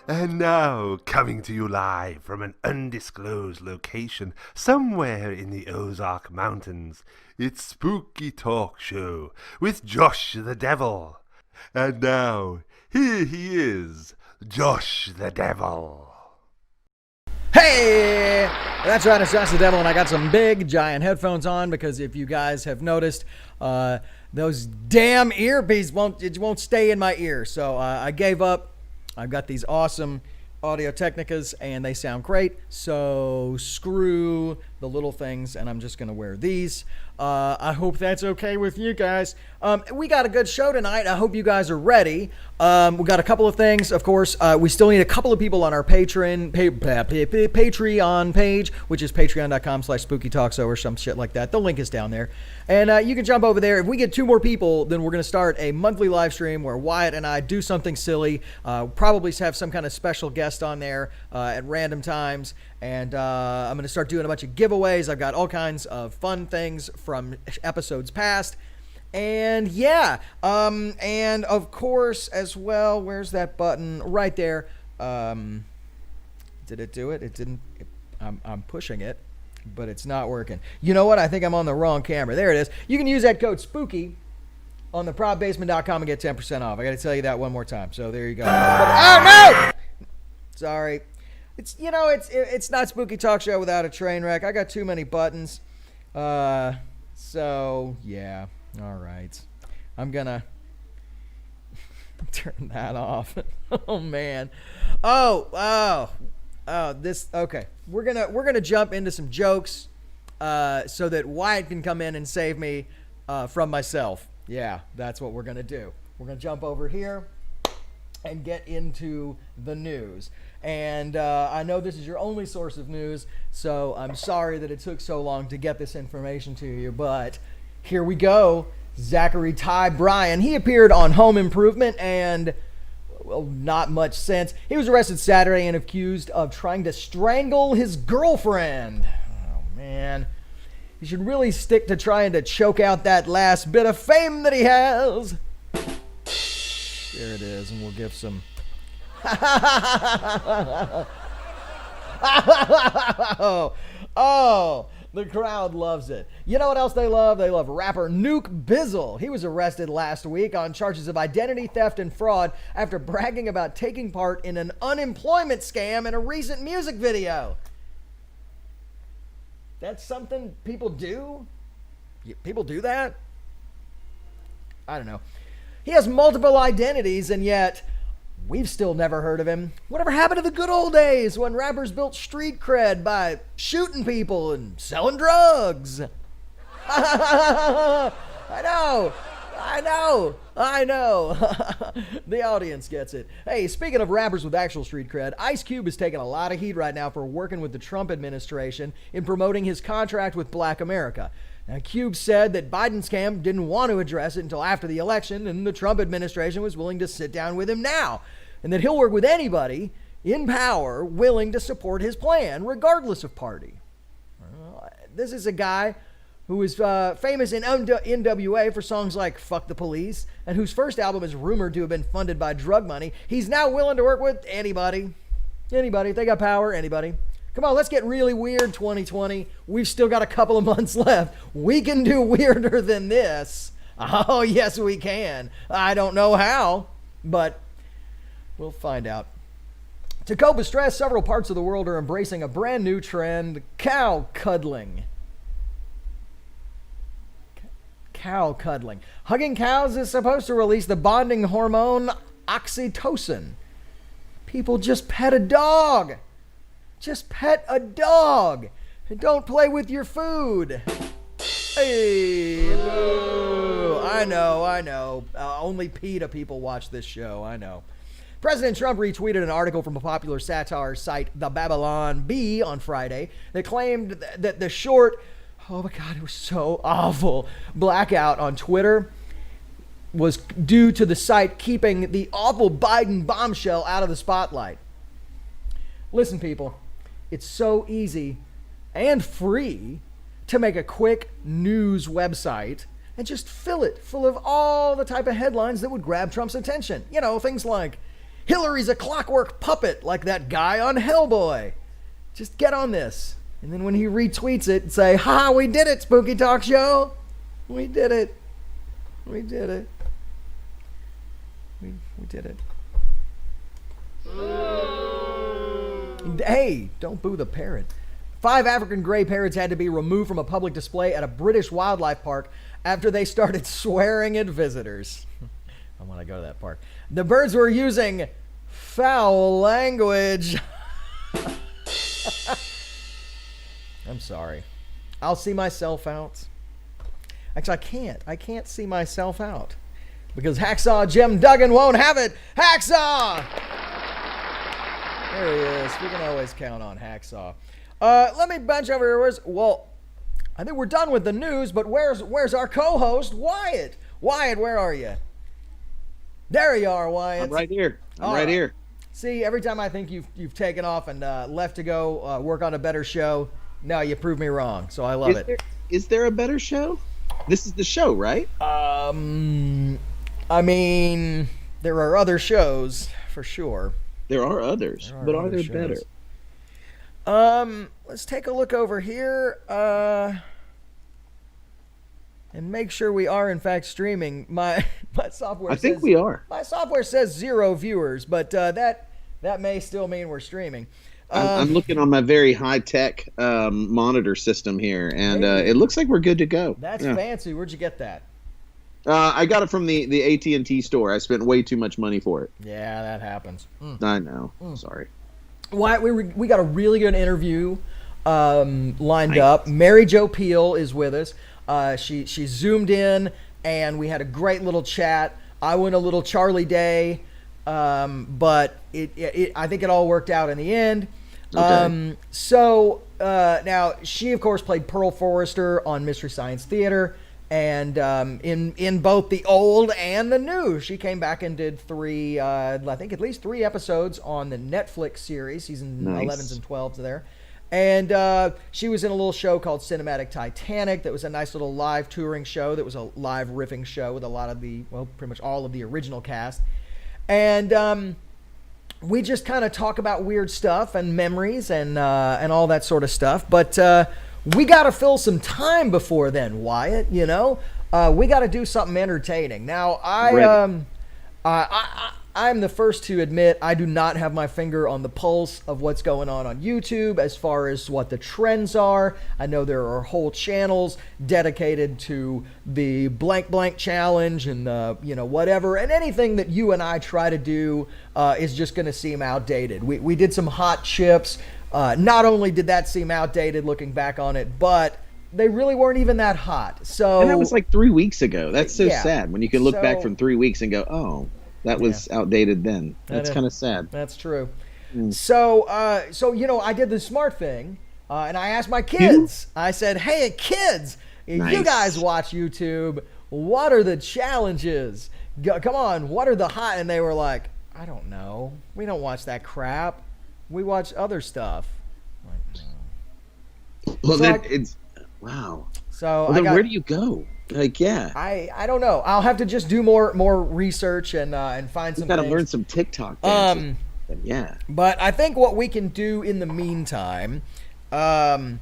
And now, coming to you live from an undisclosed location somewhere in the Ozark Mountains, it's Spooky Talk Show with Josh the Devil. And now, here he is, Josh the Devil. Hey! That's right, it's Josh the Devil, and I got some big, giant headphones on because if you guys have noticed, those damn earpieces won't stay in my ear. So I gave up. I've got these awesome Audio-Technicas, and they sound great, so screw the little things, and I'm just going to wear these. I hope that's okay with you guys. We got a good show tonight. I hope you guys are ready. We got a couple of things, of course. We still need a couple of people on our Patreon page, which is patreon.com/spookytalkshow or some shit like that. The link is down there. And you can jump over there. If we get 2 more people, then we're going to start a monthly live stream where Wyatt and I do something silly. Probably have some kind of special guest on there at random times. And I'm going to start doing a bunch of giveaways. I've got all kinds of fun things from episodes past. And yeah, and of course as well, where's that button? Right there. Did it do it? It didn't. I'm pushing it, but it's not working. You know what? I think I'm on the wrong camera. There it is. You can use that code SPOOKY on the propbasement.com and get 10% off. I got to tell you that one more time. So there you go. Oh no! Sorry. It's not Spooky Talk Show without a train wreck. I got too many buttons. So yeah. All right. I'm gonna turn that off. Oh man. This okay. We're gonna jump into some jokes so that Wyatt can come in and save me from myself. Yeah, that's what we're gonna do. We're gonna jump over here and get into the news. And I know this is your only source of news, so I'm sorry that it took so long to get this information to you, but here we go. Zachary Ty Bryan, he appeared on Home Improvement and, well, not much sense. He was arrested Saturday and accused of trying to strangle his girlfriend. Oh, man. He should really stick to trying to choke out that last bit of fame that he has. There it is, and we'll give some... Oh, the crowd loves it. You know what else they love? They love rapper Nuke Bizzle. He was arrested last week on charges of identity theft and fraud after bragging about taking part in an unemployment scam in a recent music video. That's something people do? People do that? I don't know. He has multiple identities, and yet we've still never heard of him. Whatever happened to the good old days when rappers built street cred by shooting people and selling drugs? I know. The audience gets it. Hey, speaking of rappers with actual street cred, Ice Cube is taking a lot of heat right now for working with the Trump administration in promoting his contract with Black America. Now, Cube said that Biden's camp didn't want to address it until after the election, and the Trump administration was willing to sit down with him now, and that he'll work with anybody in power willing to support his plan, regardless of party. This is a guy who is famous in NWA for songs like Fuck the Police, and whose first album is rumored to have been funded by drug money. He's now willing to work with anybody. Anybody. If they got power, anybody. Come on, let's get really weird, 2020. We've still got a couple of months left. We can do weirder than this. Oh, yes, we can. I don't know how, but we'll find out. To cope with stress, several parts of the world are embracing a brand new trend, cow cuddling. Cow cuddling. Hugging cows is supposed to release the bonding hormone oxytocin. People just pet a dog. Just pet a dog. And don't play with your food. Hey, boo. I know. Only PETA people watch this show. I know. President Trump retweeted an article from a popular satire site, The Babylon Bee, on Friday that claimed that the short, oh my God, it was so awful, blackout on Twitter was due to the site keeping the awful Biden bombshell out of the spotlight. Listen, people, it's so easy and free to make a quick news website and just fill it full of all the type of headlines that would grab Trump's attention. You know, things like, Hillary's a clockwork puppet like that guy on Hellboy. Just get on this. And then when he retweets it, say, ha, we did it, Spooky Talk Show. We did it. We did it. We did it. Hey, don't boo the parrot. 5 African gray parrots had to be removed from a public display at a British wildlife park after they started swearing at visitors. I want to go to that park. The birds were using foul language. I'm sorry. I'll see myself out. Actually, I can't see myself out. Because Hacksaw Jim Duggan won't have it. Hacksaw! There he is. We can always count on Hacksaw. Let me bench over here. Well, I think we're done with the news, but where's our co-host, Wyatt? Wyatt, where are you? There you are, Wyatt. I'm right here. I'm right here. See, every time I think you've taken off and left to go work on a better show, no, you prove me wrong. So I love it. Is there a better show? This is the show, right? I mean, there are other shows for sure. There are others, but are there better? Let's take a look over here and make sure we are in fact streaming. My software. I think we are. My software says 0 viewers, but that may still mean we're streaming. I'm looking on my very high-tech monitor system here, and it looks like we're good to go. That's fancy. Where'd you get that? I got it from the AT&T store. I spent way too much money for it. Yeah, that happens. I know. Sorry. Wyatt, we got a really good interview lined up. Mary Jo Pehl is with us. She zoomed in, and we had a great little chat. I went a little Charlie Day, but I think it all worked out in the end. Okay. Now she of course played Pearl Forrester on Mystery Science Theater, and in both the old and the new. She came back and did I think at least 3 episodes on the Netflix series, season 11s and 12s there. And she was in a little show called Cinematic Titanic that was a nice little live touring show that was a live riffing show with a lot of pretty much all of the original cast. And we just kind of talk about weird stuff and memories and all that sort of stuff. But we got to fill some time before then, Wyatt. You know, we got to do something entertaining. Now, I'm the first to admit I do not have my finger on the pulse of what's going on YouTube as far as what the trends are. I know there are whole channels dedicated to the blank challenge and whatever, and anything that you and I try to do is just going to seem outdated. We did some hot chips. Not only did that seem outdated looking back on it, but they really weren't even that hot. So, and that was like 3 weeks ago. That's so sad when you can look back from 3 weeks and go, oh, that was outdated then. That's kind of sad. That's true. So I did the smart thing, and I asked my kids. I said, hey, kids, you guys watch YouTube. What are the challenges? Come on, what are the hot? And they were like, I don't know. We don't watch that crap. We watch other stuff. I'm like, no. Well, wow. So well, then where do you go? Like, yeah, I don't know. I'll have to just do more research and find some. You got to things. learn some TikTok dances. Yeah. But I think what we can do in the meantime, for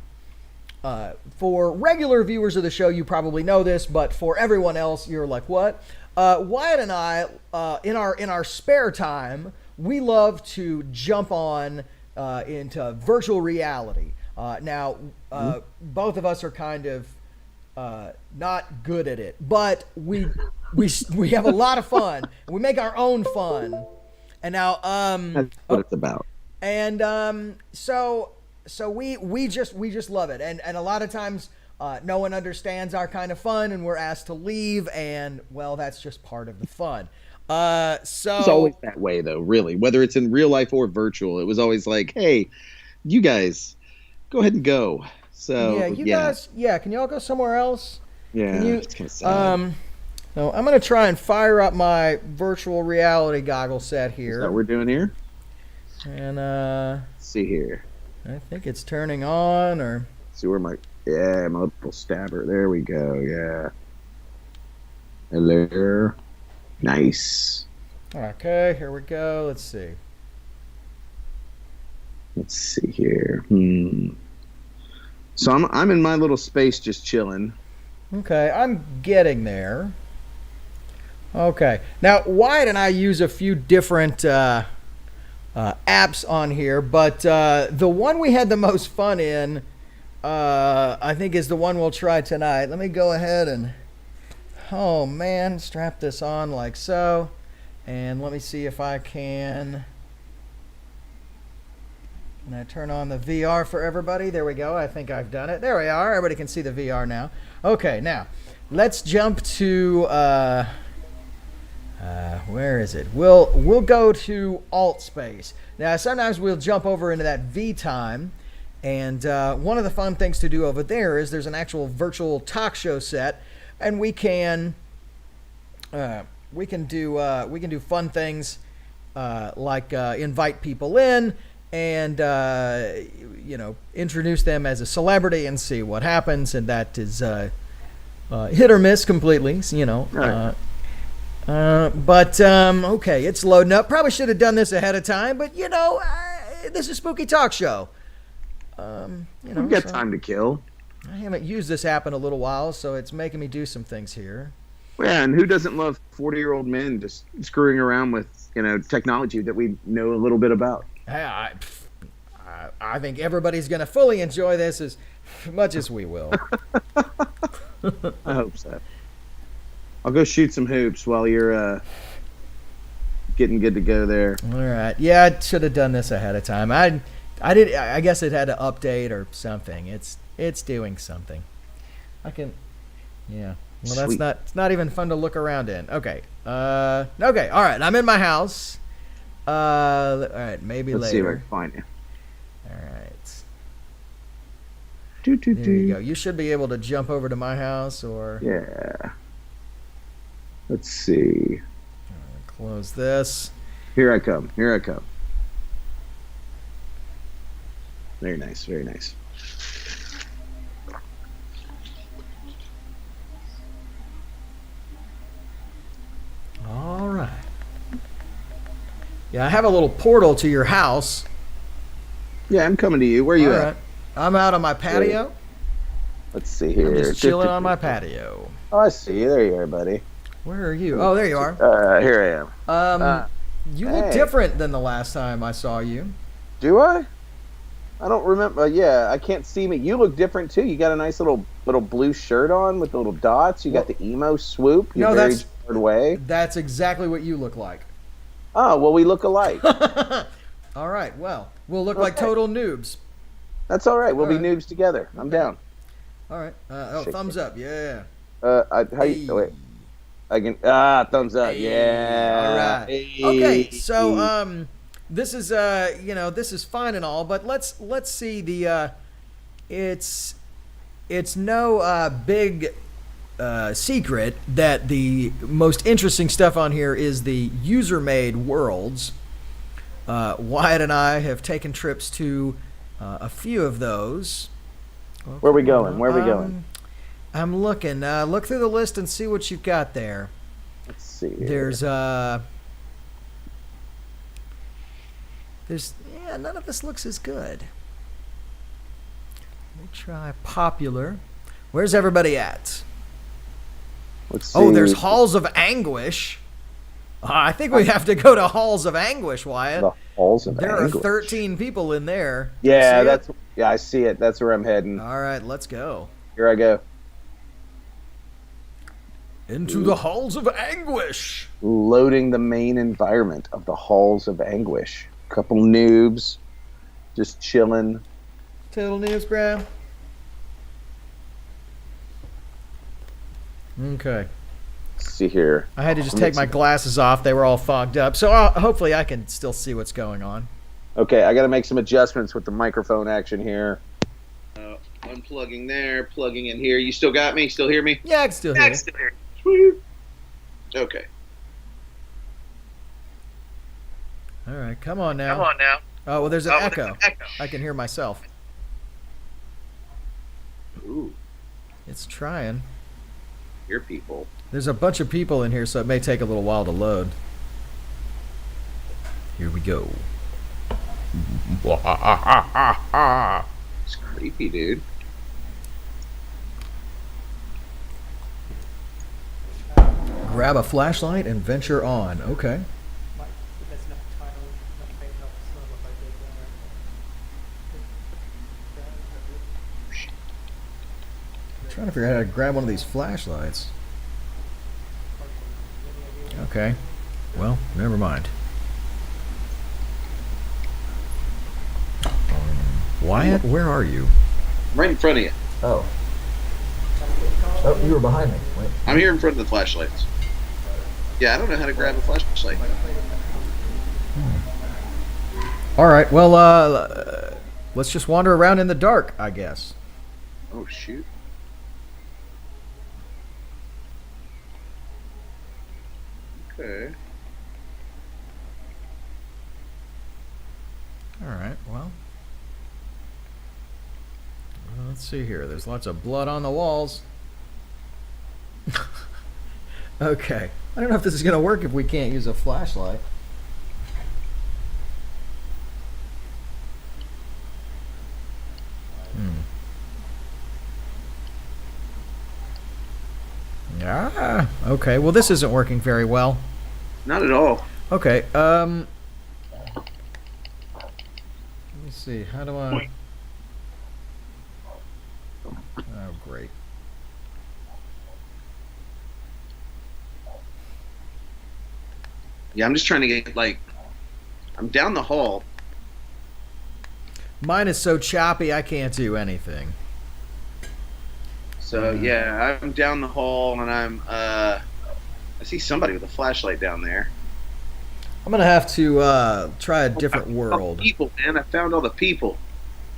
regular viewers of the show, you probably know this, but for everyone else, you're like, what? Wyatt and I, in our spare time, we love to jump on into virtual reality. Now, both of us are kind of not good at it, but we have a lot of fun. We make our own fun. And now, That's what it's about. And so we just love it. And a lot of times, no one understands our kind of fun, and we're asked to leave. And well, that's just part of the fun. So it's always that way, though. Really, whether it's in real life or virtual, it was always like, "Hey, you guys, go ahead and go." So yeah, you guys, can y'all go somewhere else? Yeah, it's kind of sad. So I'm gonna try and fire up my virtual reality goggle set here. Is that what we're doing here? And let's see here. I think it's turning on, or see where my little stabber. There we go. Yeah. Hello. Nice. Okay, here we go. Let's see. Let's see here. So I'm in my little space just chilling. Okay, I'm getting there. Okay. Now, Wyatt and I use a few different apps on here, but the one we had the most fun in, I think, is the one we'll try tonight. Let me go ahead and, oh man, strap this on like so. And let me see if I can I turn on the VR for everybody. There we go. I think I've done it. There we are. Everybody can see the VR now. Okay, now let's jump to where is it? We'll go to alt space. Now sometimes we'll jump over into that V time, and one of the fun things to do over there is there's an actual virtual talk show set, and we can do fun things like invite people in and introduce them as a celebrity and see what happens, and that is hit or miss completely, Right. But okay, it's loading up. Probably should have done this ahead of time, but this is Spooky Talk Show. We've got time to kill. I haven't used this app in a little while, so it's making me do some things here. Yeah, and who doesn't love 40-year-old men just screwing around with technology that we know a little bit about? I think everybody's going to fully enjoy this as much as we will. I hope so. I'll go shoot some hoops while you're getting good to go there. All right. Yeah, I should have done this ahead of time. I guess it had to update or something. It's doing something. Yeah. Well, Sweet. it's not even fun to look around in. Okay. Okay. All right. I'm in my house. All right. Maybe Let's later. see if I can find you. All right. There There you go. You should be able to jump over to my house, or Yeah. Let's see. close this. Here I come. Very nice. Very nice. All right. Yeah, I have a little portal to your house. Yeah, I'm coming to you. Where are you All at? right. I'm out on my patio. Let's see here. I'm just chilling on my patio. Oh, I see you. There you are, buddy. Where are you? Oh, there you are. Here I am. You look hey. different than the last time I saw you. Do I? I don't remember. Yeah, I can't see me. You look different too. You got a nice little blue shirt on with the little dots. You got the emo swoop. No, very that's hard way. That's exactly what you look like. Oh, well, we look alike. All right. Well, we'll look like total noobs. That's all right. We'll All be right. noobs together. I'm down. All right. Shake Thumbs it. up. Yeah. Wait. I can. Thumbs up. Hey. Yeah. All right. Hey. Okay. So this is this is fine and all, but let's see the it's no big secret that the most interesting stuff on here is the user-made worlds. Wyatt and I have taken trips to a few of those. Where are we going? Where are we going? I'm looking. Look through the list and see what you've got there. Let's see. There's yeah, none of this looks as good. Let me try popular. Where's everybody at? Let's see. Oh, there's Halls of Anguish. I think we have to go to Halls of Anguish, Wyatt. The Halls of There Anguish. are 13 people in there. Do you Yeah, see it? I see it. That's where I'm heading. All right, let's go. Here I go. Into the Halls of Anguish. Loading the main environment of the Halls of Anguish. Couple noobs, just chilling. Total news, bro. Okay. Let's see here. I had to just take my glasses off. They were all fogged up. So hopefully I can still see what's going on. Okay, I got to make some adjustments with the microphone action here. Unplugging there, plugging in here. You still got me? Still hear me? Yeah, I can still hear you. Sweet. Okay. All right, come on now. Oh, well, there's an echo. I can hear myself. Ooh, It's trying. hear people. There's a bunch of people in here, so it may take a little while to load. Here we go. It's creepy, dude. Grab a flashlight and venture on. Okay. I'm trying to figure out how to grab one of these flashlights. Okay. Well, never mind. Wyatt, where are you? Right in front of you. Oh. Oh, you were behind me. Wait. I'm here in front of the flashlights. Yeah, I don't know how to grab a flashlight. All right. Well, let's just wander around in the dark, I guess. Oh, shoot. Okay. All right. Well, let's see here. There's lots of blood on the walls. Okay. I don't know if this is going to work if we can't use a flashlight. Okay. Well, this isn't working very well. Not at all. Okay. Let me see. How do I? Oh, great. Yeah, I'm just trying to get, I'm down the hall. Mine is so choppy I can't do anything. So, yeah, I'm down the hall, and I see somebody with a flashlight down there. I'm gonna have to try a different world. People, man. I found all the people.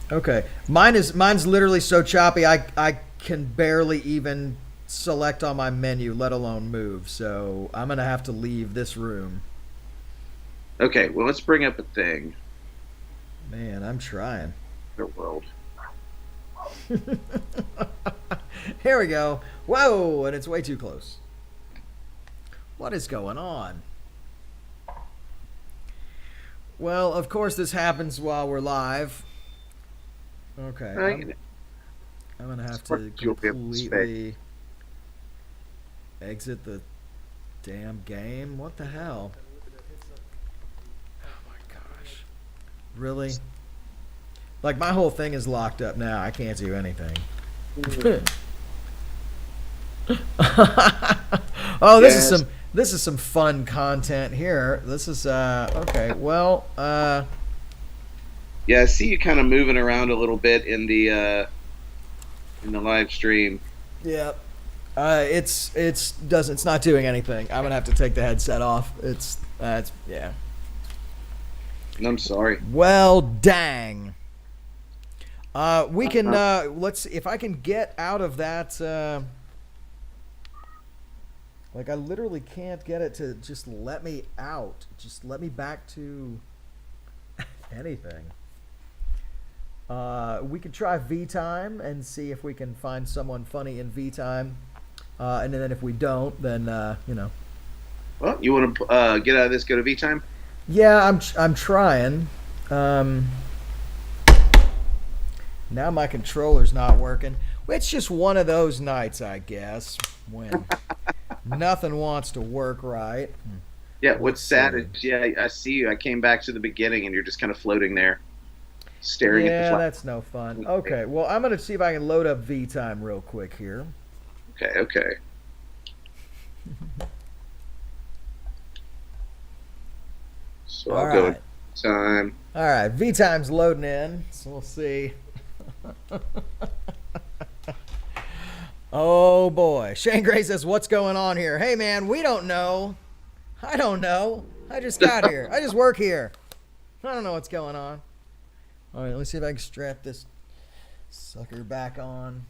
Okay. Mine's literally so choppy I can barely even select on my menu, let alone move. So I'm gonna have to leave this room. Okay, well, let's bring up a thing. Man, I'm trying. Their world. Here we go. Whoa, and it's way too close. What is going on? Well, of course this happens while we're live. Okay. I'm gonna have to completely exit the damn game. What the hell? Oh my gosh. Really? Like, my whole thing is locked up now. I can't do anything. Oh, this is some fun content here. This is okay. Well, yeah, I see you kind of moving around a little bit in the live stream. yeah. It's not doing anything. I'm gonna have to take the headset off. It's yeah. I'm sorry. Well, dang. We can let's see if I can get out of that. Like, I literally can't get it to just let me out. Just let me back to anything. We could try V time and see if we can find someone funny in V time. And then if we don't, then Well, you want to get out of this? Go to V time. Yeah, I'm trying. Now my controller's not working. It's just one of those nights, I guess, when nothing wants to work right. Yeah, what's sad is, I see you. I came back to the beginning, and you're just kind of floating there, staring at the flag. Yeah, that's no fun. Okay, well, I'm going to see if I can load up V time real quick here. Okay. So I'll go with time. All right, V time's loading in, so we'll see. Oh boy, Shane Gray says, "What's going on here?" Hey man, we don't know. I don't know. I just got here. I just work here. I don't know what's going on. All right, let's see if I can strap this sucker back on.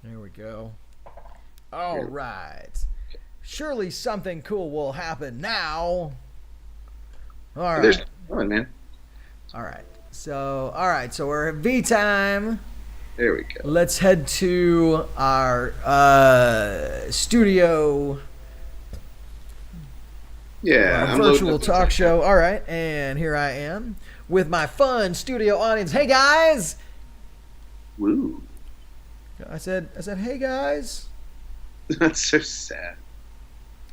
There we go. All right. Surely something cool will happen now. All right. There's one, man. All right. So we're at V time. There we go. Let's head to our studio. Yeah, our virtual talk show. All right, and here I am with my fun studio audience. Hey guys. Woo. I said, hey guys. That's so sad.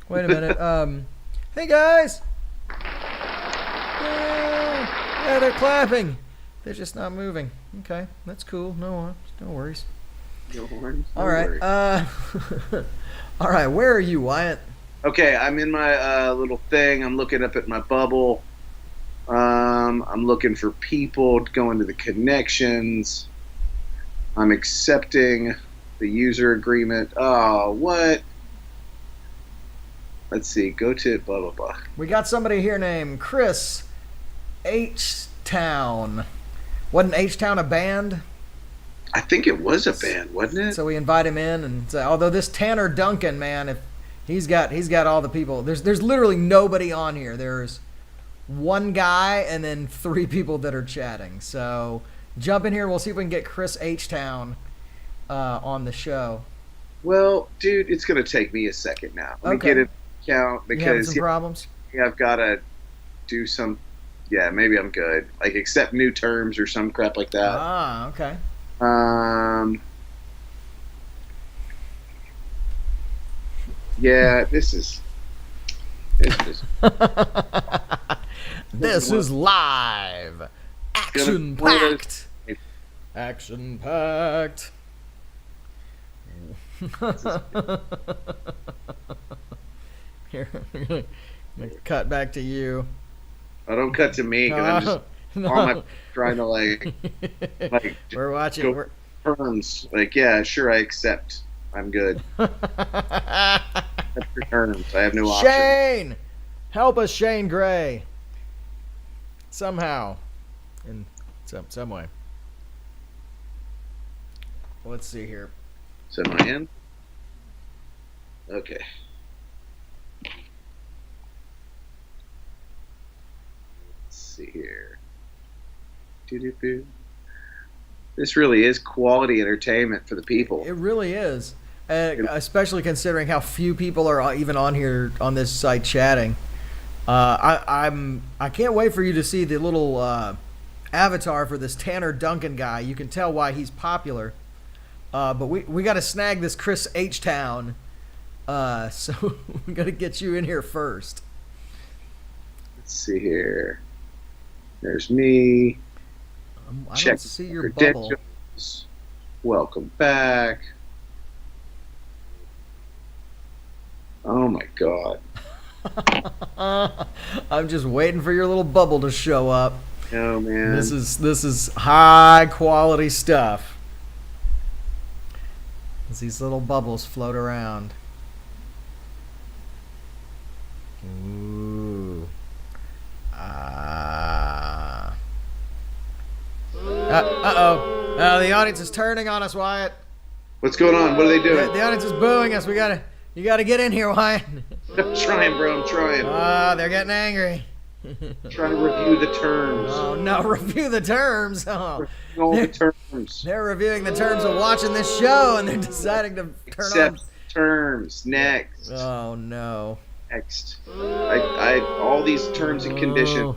Wait a minute. Hey guys. Yeah, they're clapping. They're just not moving. Okay, that's cool. No worries. All right. All right. Where are you, Wyatt? Okay, I'm in my little thing. I'm looking up at my bubble. I'm looking for people to go into the connections. I'm accepting the user agreement. Oh, what? Let's see. Go to blah, blah, blah. We got somebody here named Chris H-Town. Wasn't H-Town a band? I think it was a band, wasn't it? So we invite him in and say, although this Tanner Duncan, man, if he's got all the people. There's literally nobody on here. There's one guy and then 3 people that are chatting. So jump in here. We'll see if we can get Chris H-Town on the show. Well, dude, it's going to take me a second now. Let me get an account because you having some problems? Yeah, I've got to do some. Yeah, maybe I'm good. Like accept new terms or some crap like that. Ah, okay. Yeah, this is this is live. Action packed. Action packed. Here, I'm gonna cut back to you. Oh, don't cut to me because I'm just on my trying to like we're watching. Go terms. Like, yeah, sure, I accept. I'm good. Accept your terms. I have no option. Shane, help us, Shane Gray. Somehow, in some way. Let's see here. So am I in? Okay. Let's see here. Doo-doo-boo. This really is quality entertainment for the people. It really is, especially considering how few people are even on here on this site chatting. I can't wait for you to see the little avatar for this Tanner Duncan guy. You can tell why he's popular. But we got to snag this Chris H-Town. So we got to get you in here first. Let's see here. There's me. I don't see your bubble. Welcome back. Oh my God. I'm just waiting for your little bubble to show up. Oh man. This is high quality stuff. As these little bubbles float around. Ooh. Uh-oh. The audience is turning on us, Wyatt. What's going on? What are they doing? The audience is booing us. You gotta get in here, Wyatt. I'm trying, bro. I'm trying. They're getting angry. Trying to review the terms. Oh no, review the terms. Oh. All the terms. They're reviewing the terms of watching this show, and they're deciding to turn Accept on. terms. Next. Oh no. Next. I all these terms and conditions.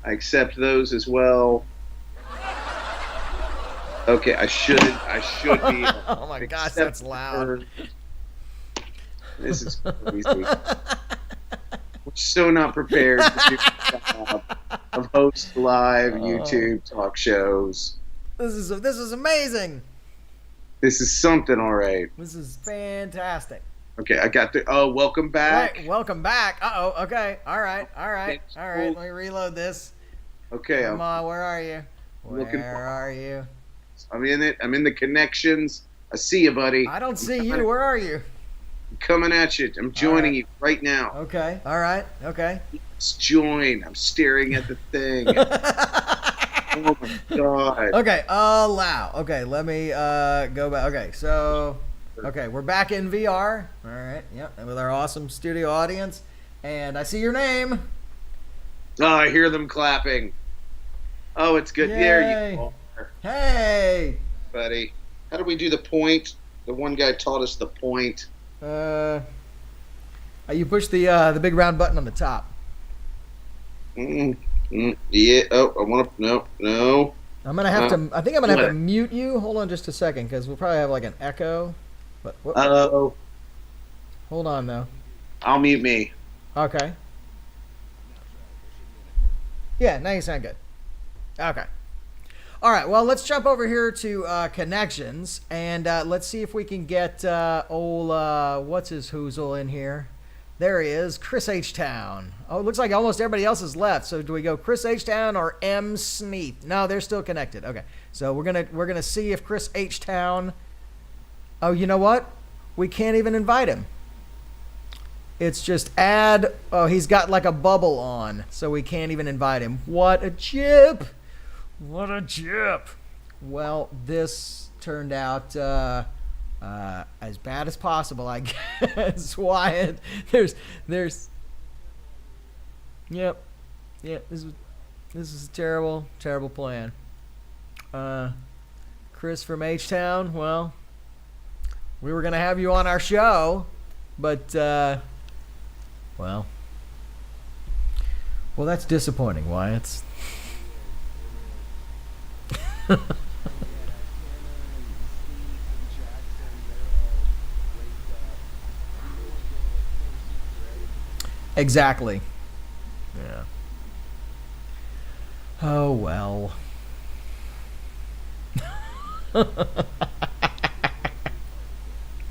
I accept those as well. Okay, I should be. Oh my gosh, that's loud. This is crazy. We're so not prepared to do the job of host live YouTube talk shows. This is amazing. This is something, all right. This is fantastic. Okay, I got the. Oh, welcome back. Right, welcome back. Okay. All right. Let me reload this. Okay, Come on, where are you? Where are you? I'm in it. I'm in the connections. I see you, buddy. I don't see you. Where are you? I'm coming at you. I'm joining you right now. Okay. All right. Okay. Let's join. I'm staring at the thing. Oh my god. Okay. Allow. Okay. Let me go back. Okay. So. Okay, we're back in VR. All right. Yep. And with our awesome studio audience, and I see your name. Oh, I hear them clapping. Oh, it's good. Yay. There you are. Hey, buddy. How do we do the point? The one guy taught us the point. You push the big round button on the top. Yeah. Oh, I want to. No. I'm gonna have to. I think I'm gonna have to mute you. Hold on just a second, because we'll probably have like an echo. But oh. Hold on though. I'll mute me. Okay. Yeah, now you sound good. Okay. All right, well, let's jump over here to connections, and let's see if we can get what's his hoozle in here. There he is, Chris H-Town. Oh, it looks like almost everybody else has left. So do we go Chris H-Town or M. Sneath? No, they're still connected. Okay, so we're gonna see if Chris H-Town. Oh, you know what? We can't even invite him. It's just add. Oh, he's got like a bubble on, so we can't even invite him. What a chip! What a chip! Well, this turned out as bad as possible, I guess. Wyatt, there's. Yep. This is a terrible plan. Chris from H-Town. Well, we were gonna have you on our show, but well, that's disappointing, Wyatt. Exactly. Yeah. Oh well.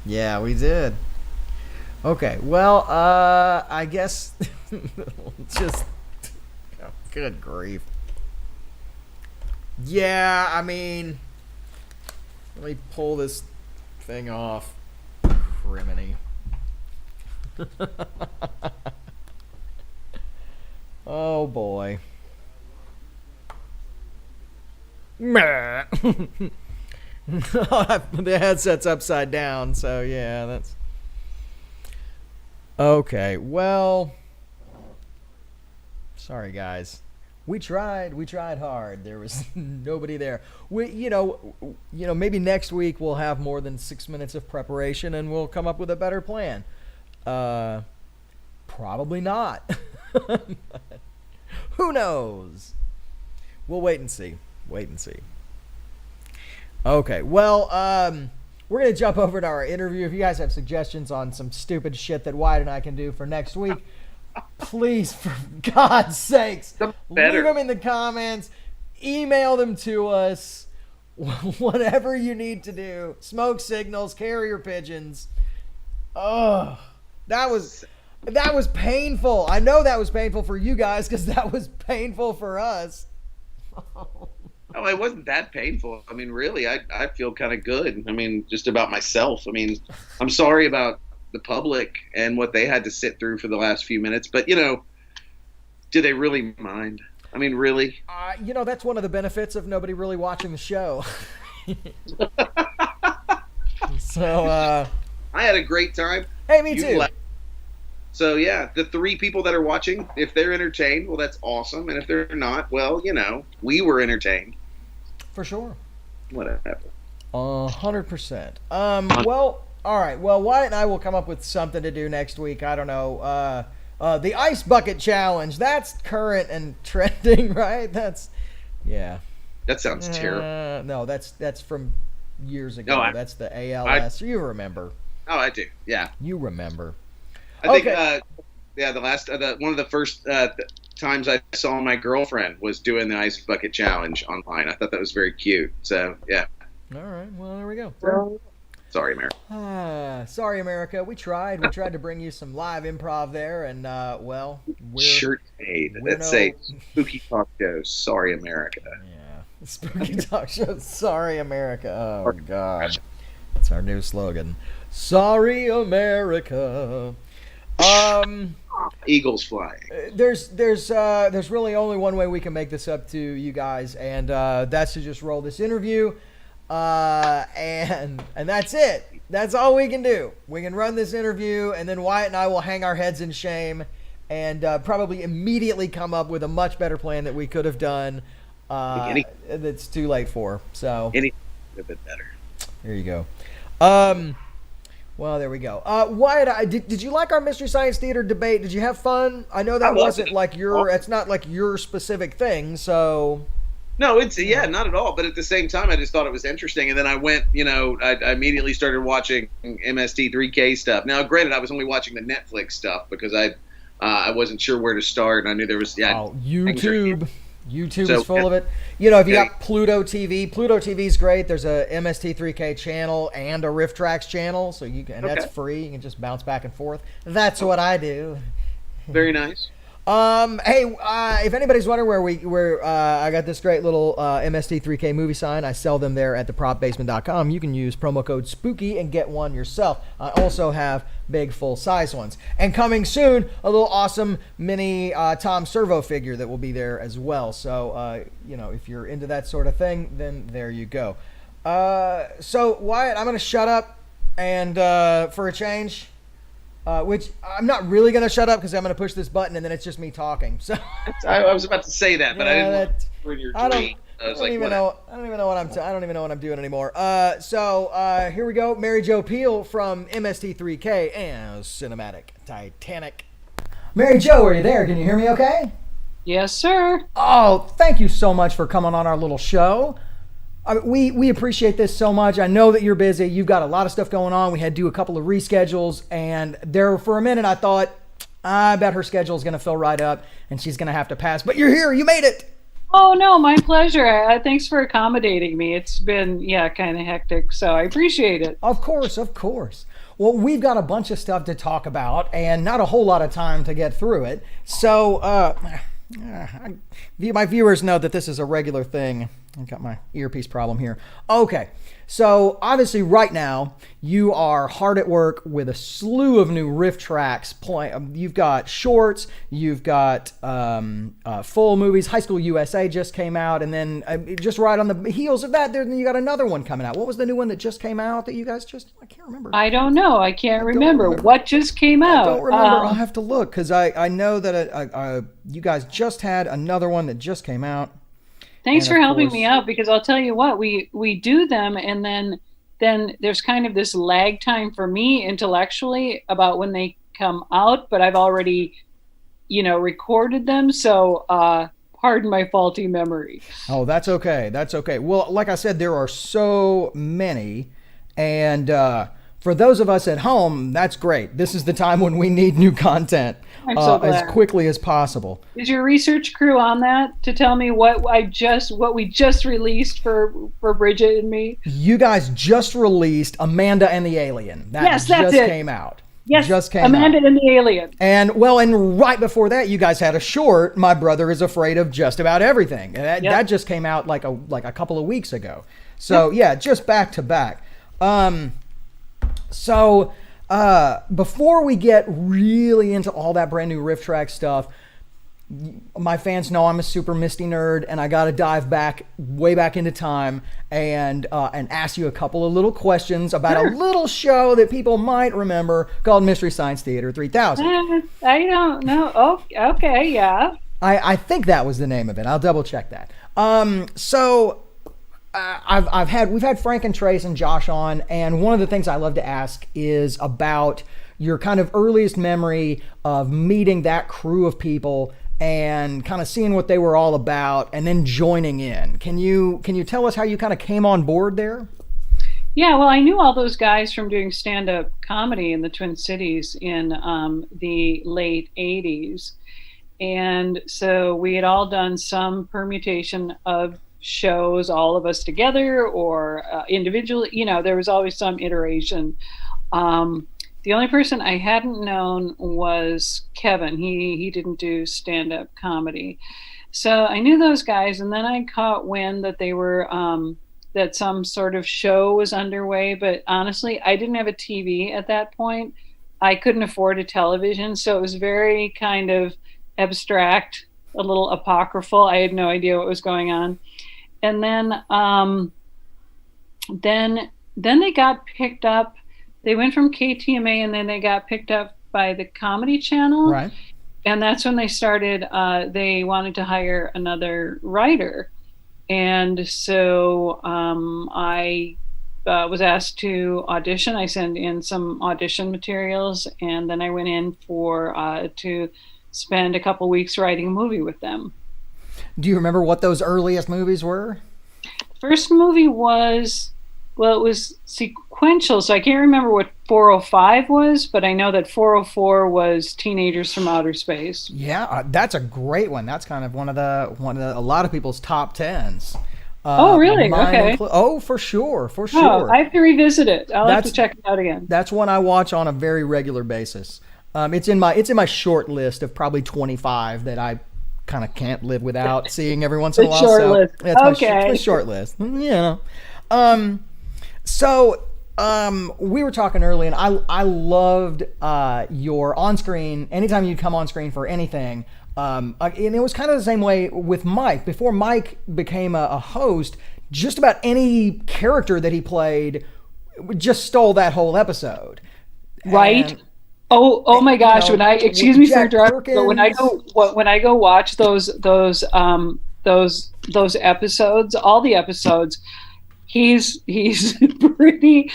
Yeah, we did. Okay, well, I guess just good grief. Yeah, I mean, let me pull this thing off. Criminy. Oh boy. The headset's upside down, so yeah, that's okay. Well, sorry guys. We tried hard. There was nobody there. You know, maybe next week we'll have more than 6 minutes of preparation and we'll come up with a better plan. Probably not. Who knows? We'll wait and see. Okay, well, we're going to jump over to our interview. If you guys have suggestions on some stupid shit that Wyatt and I can do for next week, please, for God's sakes, leave them in the comments. Email them to us. Whatever you need to do. Smoke signals, carrier pigeons. Oh, that was painful. I know that was painful for you guys because that was painful for us. Oh, it wasn't that painful. I mean, really, I feel kind of good. I mean, just about myself. I mean, I'm sorry about the public and what they had to sit through for the last few minutes. But, do they really mind? I mean, really? That's one of the benefits of nobody really watching the show. So, I had a great time. Hey, me too. So yeah, the 3 people that are watching, if they're entertained, well, that's awesome. And if they're not, well, we were entertained. For sure. Whatever. 100%. Well, all right. Well, Wyatt and I will come up with something to do next week. I don't know. The ice bucket challenge. That's current and trending, right? Yeah. That sounds terrible. No, that's from years ago. No, that's the ALS. You remember? Oh, I do. Yeah. You remember? I think. One of the first times I saw my girlfriend was doing the ice bucket challenge online. I thought that was very cute. So yeah. All right. Well, there we go. Sorry, America. Sorry, America. We tried. We tried to bring you some live improv there, and well, shirt made. Let's say spooky talk show. Sorry, America. Yeah, spooky talk show. Sorry, America. Oh God, that's our new slogan. Sorry, America. Eagles flying. There's really only one way we can make this up to you guys, and that's to just roll this interview. And that's it. That's all we can do. We can run this interview, and then Wyatt and I will hang our heads in shame and probably immediately come up with a much better plan that we could have done that's too late for. So a bit better. There you go. Well, there we go. Wyatt, did you like our Mystery Science Theater debate? Did you have fun? I know that wasn't like it's not like your specific thing, so... No, it's not at all. But at the same time, I just thought it was interesting. And then I went, I immediately started watching MST3K stuff. Now, granted, I was only watching the Netflix stuff because I wasn't sure where to start. And I knew there was YouTube. YouTube is full of it. If you got Pluto TV, Pluto TV is great. There's a MST3K channel and a Riff Tracks channel, so that's free. You can just bounce back and forth. That's what I do. Very nice. Hey, if anybody's wondering where I got this great little MST3K movie sign, I sell them there at thepropbasement.com. You can use promo code SPOOKY and get one yourself. I also have big full-size ones. And coming soon, a little awesome mini Tom Servo figure that will be there as well. So, if you're into that sort of thing, then there you go. So, Wyatt, I'm going to shut up and for a change... which I'm not really going to shut up because I'm going to push this button and then it's just me talking. So I was about to say that, but I didn't want to ruin your dream. I don't even know what I'm doing anymore. So here we go. Mary Jo Pehl from MST3K and Cinematic Titanic. Mary Jo, are you there? Can you hear me okay? Yes, sir. Oh, thank you so much for coming on our little show. We appreciate this so much. I know that you're busy. You've got a lot of stuff going on. We had to do a couple of reschedules, and there for a minute I thought, I bet her schedule is going to fill right up, and she's going to have to pass. But you're here. You made it. Oh, no, my pleasure. Thanks for accommodating me. It's been, kind of hectic, so I appreciate it. Of course. Well, we've got a bunch of stuff to talk about, and not a whole lot of time to get through it. So, my viewers know that this is a regular thing. I've got my earpiece problem here. Okay, so obviously right now you are hard at work with a slew of new riff tracks. You've got shorts, you've got full movies. High School USA just came out, and then just right on the heels of that, then you got another one coming out. What was the new one that just came out that you guys I can't remember. I don't know. I can't remember. What just came out? I don't remember. I'll have to look because I know that you guys just had another one that just came out. Thanks for helping me out, because I'll tell you what, we do them, and then there's kind of this lag time for me intellectually about when they come out, but I've already, recorded them. So pardon my faulty memory. Oh, that's okay. Well, like I said, there are so many, and for those of us at home, that's great. This is the time when we need new content as quickly as possible. Is your research crew on that to tell me what we just released for Bridget and me? You guys just released Amanda and the Alien. Yes, that's it. Came out. Yes, just came Amanda out. and the Alien. And right before that, you guys had a short, My Brother is Afraid of Just About Everything. That just came out like a couple of weeks ago. So just back to back. So before we get really into all that brand new riff track stuff, my fans know I'm a super Misty nerd, and I got to dive way back into time and ask you a couple of little questions about a little show that people might remember called Mystery Science Theater 3000. I don't know. Oh, okay, yeah. I think that was the name of it. I'll double check that. We've had Frank and Trace and Josh on, and one of the things I love to ask is about your kind of earliest memory of meeting that crew of people and kind of seeing what they were all about and then joining in. Can you tell us how you kind of came on board there? Yeah, well, I knew all those guys from doing stand-up comedy in the Twin Cities in the late 80s. And so we had all done some permutation of shows, all of us together or individually. There was always some iteration. The only person I hadn't known was Kevin. He didn't do stand-up comedy. So I knew those guys, and then I caught wind that they were, that some sort of show was underway. But honestly, I didn't have a TV at that point. I couldn't afford a television, so it was very kind of abstract, a little apocryphal. I had no idea what was going on. And then they got picked up. They went from KTMA, and then they got picked up by the Comedy Channel. Right. And that's when they started, they wanted to hire another writer. And so I was asked to audition. I sent in some audition materials, and then I went in to spend a couple weeks writing a movie with them. Do you remember what those earliest movies were? First movie was, it was sequential, so I can't remember what 405 was, but I know that 404 was Teenagers from Outer Space. Yeah, that's a great one. That's kind of one of the a lot of people's top tens. Oh, really? Okay. For sure. Oh, I have to revisit it. I'll have to check it out again. That's one I watch on a very regular basis. It's in my short list of probably 25 that I kind of can't live without seeing every once in a while. Short list. It's my short list. Yeah. We were talking earlier, and I loved your on-screen. Anytime you'd come on screen for anything, and it was kind of the same way with Mike. Before Mike became a host, just about any character that he played just stole that whole episode. Right. And, oh my gosh! Excuse me for interrupting, but when I go watch those episodes, all the episodes, he's pretty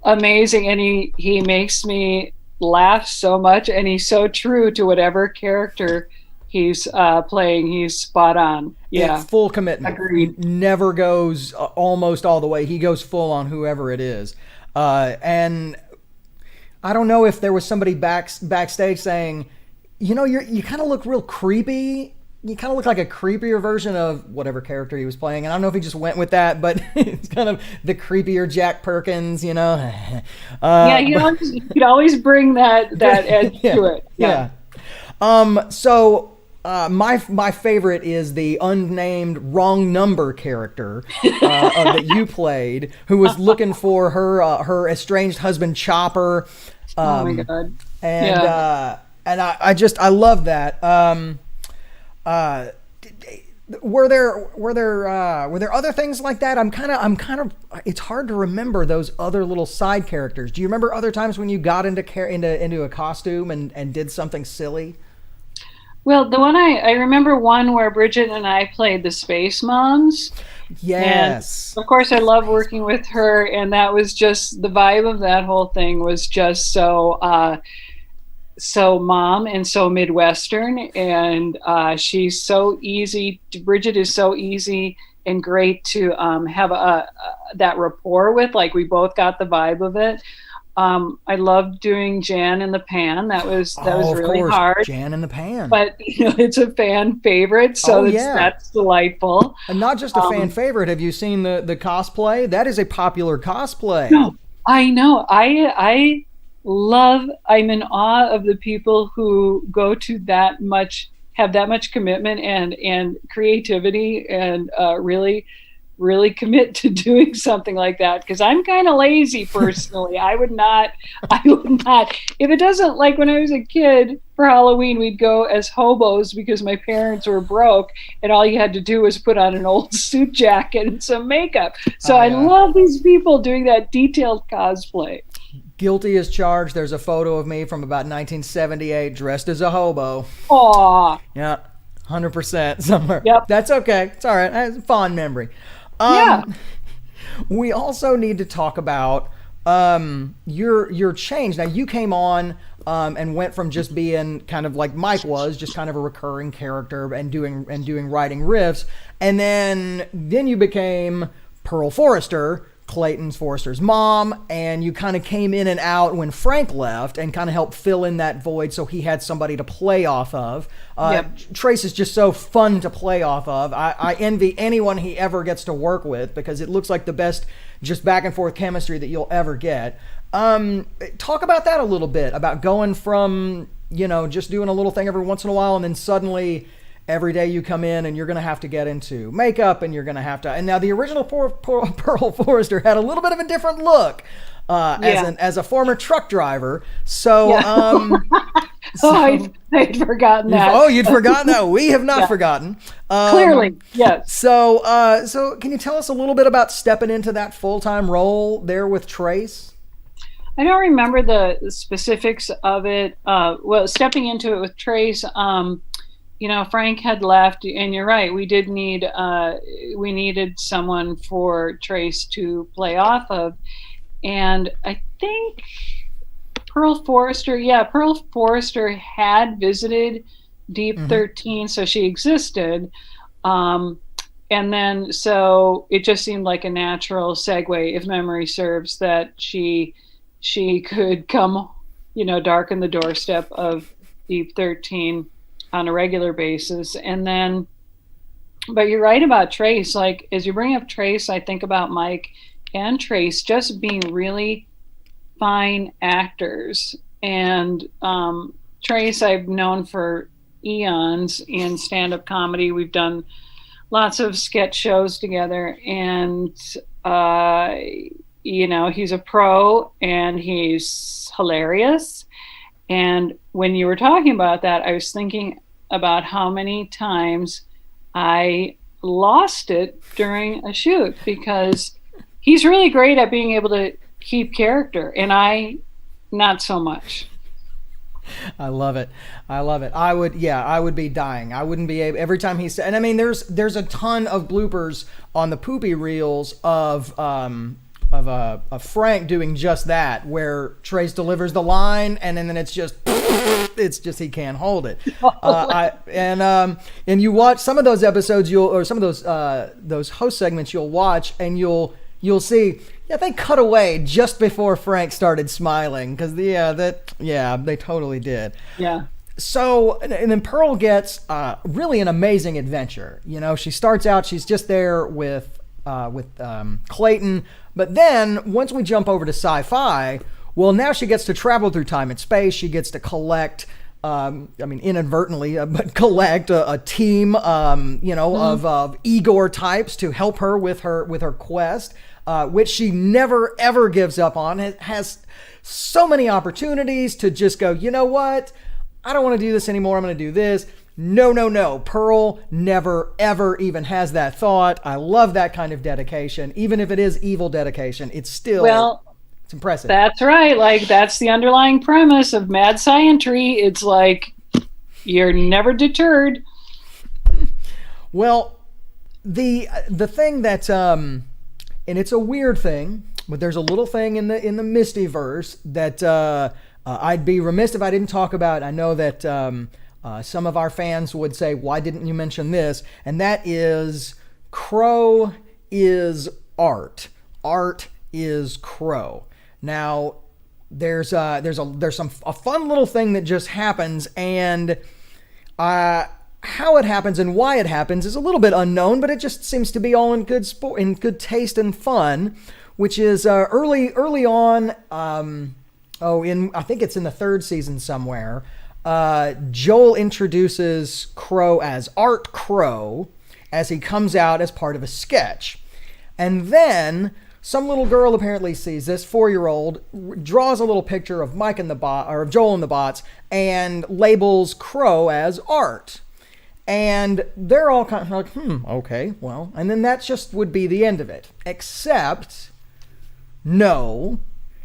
amazing, and he makes me laugh so much, and he's so true to whatever character he's playing. He's spot on. Yeah, it's full commitment. Agreed. Never goes almost all the way. He goes full on whoever it is, and I don't know if there was somebody backstage saying, you kind of look real creepy. You kind of look like a creepier version of whatever character he was playing. And I don't know if he just went with that, but it's kind of the creepier Jack Perkins, Yeah, you could always bring that edge to it. Yeah. My favorite is the unnamed wrong number character that you played, who was looking for her estranged husband Chopper. Oh my God! And I love that. Were there other things like that? I'm kind of. It's hard to remember those other little side characters. Do you remember other times when you got into a costume and did something silly? Well, the one I remember one where Bridget and I played the Space Moms. Yes. And of course, I love working with her, and that was just the vibe of that whole thing was just so mom and so Midwestern, and she's so easy. Bridget is so easy and great to have that rapport with. Like, we both got the vibe of it. I loved doing Jan in the Pan. That was really hard. Jan in the Pan. But it's a fan favorite, so that's delightful. And not just a fan favorite. Have you seen the cosplay? That is a popular cosplay. No, I know. I'm in awe of the people who go to have that much commitment and creativity, and really really commit to doing something like that, because I'm kind of lazy personally. I would not. If it doesn't, like when I was a kid for Halloween, we'd go as hobos because my parents were broke, and all you had to do was put on an old suit jacket and some makeup. So I love these people doing that detailed cosplay. Guilty as charged. There's a photo of me from about 1978 dressed as a hobo. Aw. Yeah, 100% somewhere. Yep. That's okay. It's all right. It's a fond memory. Yeah. We also need to talk about your change. Now, you came on and went from just being kind of like Mike was, just kind of a recurring character and doing writing riffs, and then you became Pearl Forrester, Forrester's mom, and you kind of came in and out when Frank left and kind of helped fill in that void so he had somebody to play off of. Trace is just so fun to play off of. I envy anyone he ever gets to work with because it looks like the best just back and forth chemistry that you'll ever get. Talk about that a little bit, about going from, just doing a little thing every once in a while and then suddenly every day you come in and you're going to have to get into makeup and you're going to have to, and now the original Pearl Forrester had a little bit of a different look as a former truck driver. So, I'd forgotten that. Oh, you'd forgotten that. We have not forgotten. Clearly, yes. So can you tell us a little bit about stepping into that full-time role there with Trace? I don't remember the specifics of it. Stepping into it with Trace, Frank had left, and you're right. We needed someone for Trace to play off of, and I think Pearl Forrester had visited Deep 13, so she existed, and then so it just seemed like a natural segue, if memory serves, that she could come, darken the doorstep of Deep 13 on a regular basis. And then, but you're right about Trace. Like, as you bring up Trace, I think about Mike and Trace just being really fine actors. And Trace I've known for eons in stand-up comedy. We've done lots of sketch shows together, and he's a pro and he's hilarious. And when you were talking about that, I was thinking about how many times I lost it during a shoot, because he's really great at being able to keep character, and I not so much. I love it. I would be dying. I wouldn't be able, every time he said, and I mean, there's a ton of bloopers on the poopy reels of Frank doing just that, where Trace delivers the line and then it's just he can't hold it. And you watch some of those episodes, some of those host segments you'll watch, and you'll see, they cut away just before Frank started smiling, because they totally did. Yeah. So, and then Pearl gets really an amazing adventure. She starts out, she's just there with Clayton. But then once we jump over to sci-fi, well, now she gets to travel through time and space. She gets to collect, inadvertently, but collect a team, of Igor types to help her with her quest, which she never ever gives up on. Has so many opportunities to just go, you know what? I don't want to do this anymore. I'm going to do this. No. Pearl never, ever even has that thought. I love that kind of dedication. Even if it is evil dedication, it's still, it's impressive. That's right. Like, that's the underlying premise of Mad Scientry. It's like, you're never deterred. Well, the thing that, and it's a weird thing, but there's a little thing in the Mistyverse that I'd be remiss if I didn't talk about. I know that some of our fans would say, why didn't you mention this? And that is, Crow is art. Art is Crow. Now, there's a fun little thing that just happens, and how it happens and why it happens is a little bit unknown, but it just seems to be all in good taste and fun, which is early on. I think it's in the third season somewhere. Joel introduces Crow as Art Crow as he comes out as part of a sketch. And then some little girl apparently sees this 4-year-old, draws a little picture of Mike and the bot, or of Joel and the bots, and labels Crow as art. And they're all kind of like, okay, well, and then that just would be the end of it. Except, no,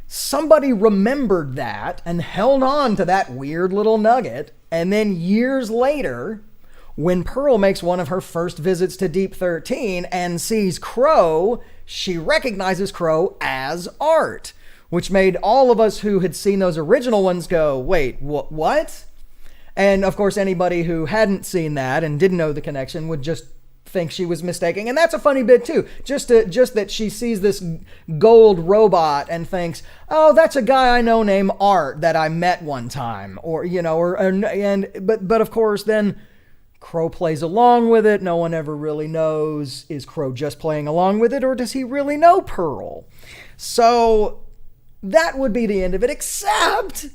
somebody remembered that and held on to that weird little nugget. And then years later, when Pearl makes one of her first visits to Deep 13 and sees Crow, she recognizes Crow as art, which made all of us who had seen those original ones go, wait, what? And of course, anybody who hadn't seen that and didn't know the connection would just think she was mistaking. And that's a funny bit too. Just that she sees this gold robot and thinks, oh, that's a guy I know named Art that I met one time, or but of course then Crow plays along with it. No one ever really knows, is Crow just playing along with it, or does he really know Pearl? So that would be the end of it, except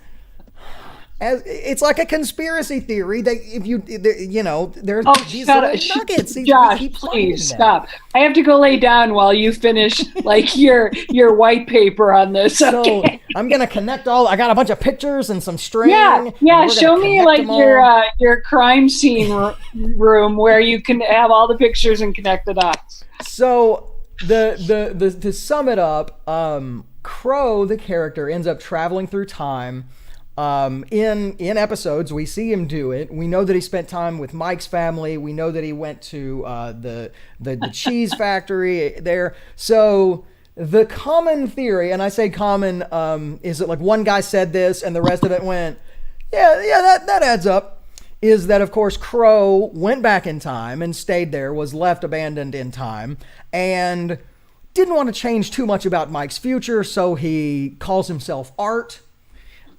as it's like a conspiracy theory that if there's these little nuggets. Josh, please stop. I have to go lay down while you finish like your white paper on this. Okay? So I'm gonna connect I got a bunch of pictures and some string. Yeah. Show me like your crime scene room where you can have all the pictures and connect the dots. So the to sum it up, Crow, the character, ends up traveling through time. In episodes, we see him do it. We know that he spent time with Mike's family. We know that he went to the cheese factory there. So the common theory, and I say common, is that like one guy said this and the rest of it went, that adds up, is that of course Crow went back in time and stayed there, was left abandoned in time, and didn't want to change too much about Mike's future, so he calls himself Art.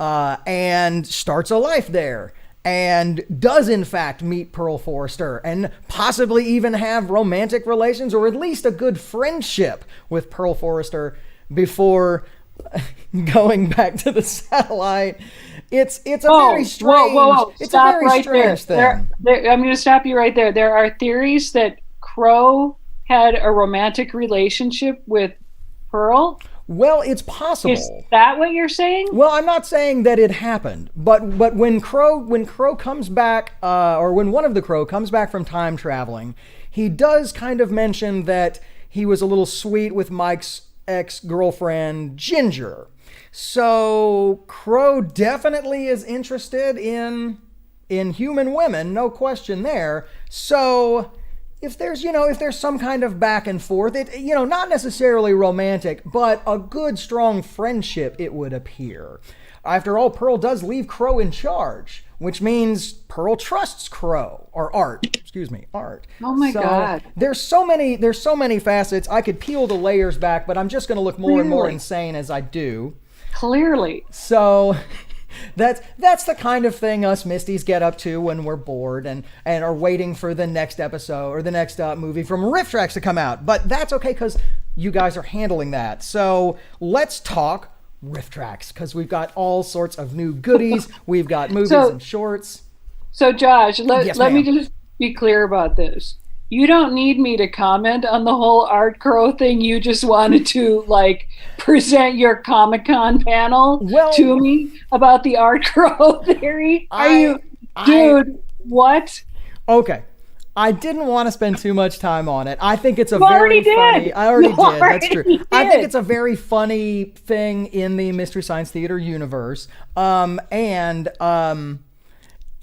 And starts a life there, and does in fact meet Pearl Forrester and possibly even have romantic relations, or at least a good friendship with Pearl Forrester before going back to the satellite. It's a very strange. Whoa. It's a very strange thing. I'm going to stop you right there. There are theories that Crow had a romantic relationship with Pearl. Well, it's possible. Is that what you're saying? Well, I'm not saying that it happened, but when Crow comes back, or when one of the Crow comes back from time traveling, he does kind of mention that he was a little sweet with Mike's ex-girlfriend Ginger. So Crow definitely is interested in human women, no question there. So if there's some kind of back and forth, not necessarily romantic, but a good, strong friendship, it would appear. After all, Pearl does leave Crow in charge, which means Pearl trusts Crow, or Art. Oh my God. There's so many facets. I could peel the layers back, but I'm just going to look more and more insane as I do. Clearly. So that's the kind of thing us Misties get up to when we're bored and are waiting for the next episode or the next movie from Riff Tracks to come out. But that's okay because you guys are handling that. So let's talk Riff Tracks, because we've got all sorts of new goodies. We've got movies and shorts. So Josh, let me just be clear about this. You don't need me to comment on the whole Art Crow thing. You just wanted to present your Comic-Con panel to me about the Art Crow theory. What? Okay. I didn't want to spend too much time on it. I think it's very funny. I already did. That's true. I think it's a very funny thing in the Mystery Science Theater universe. I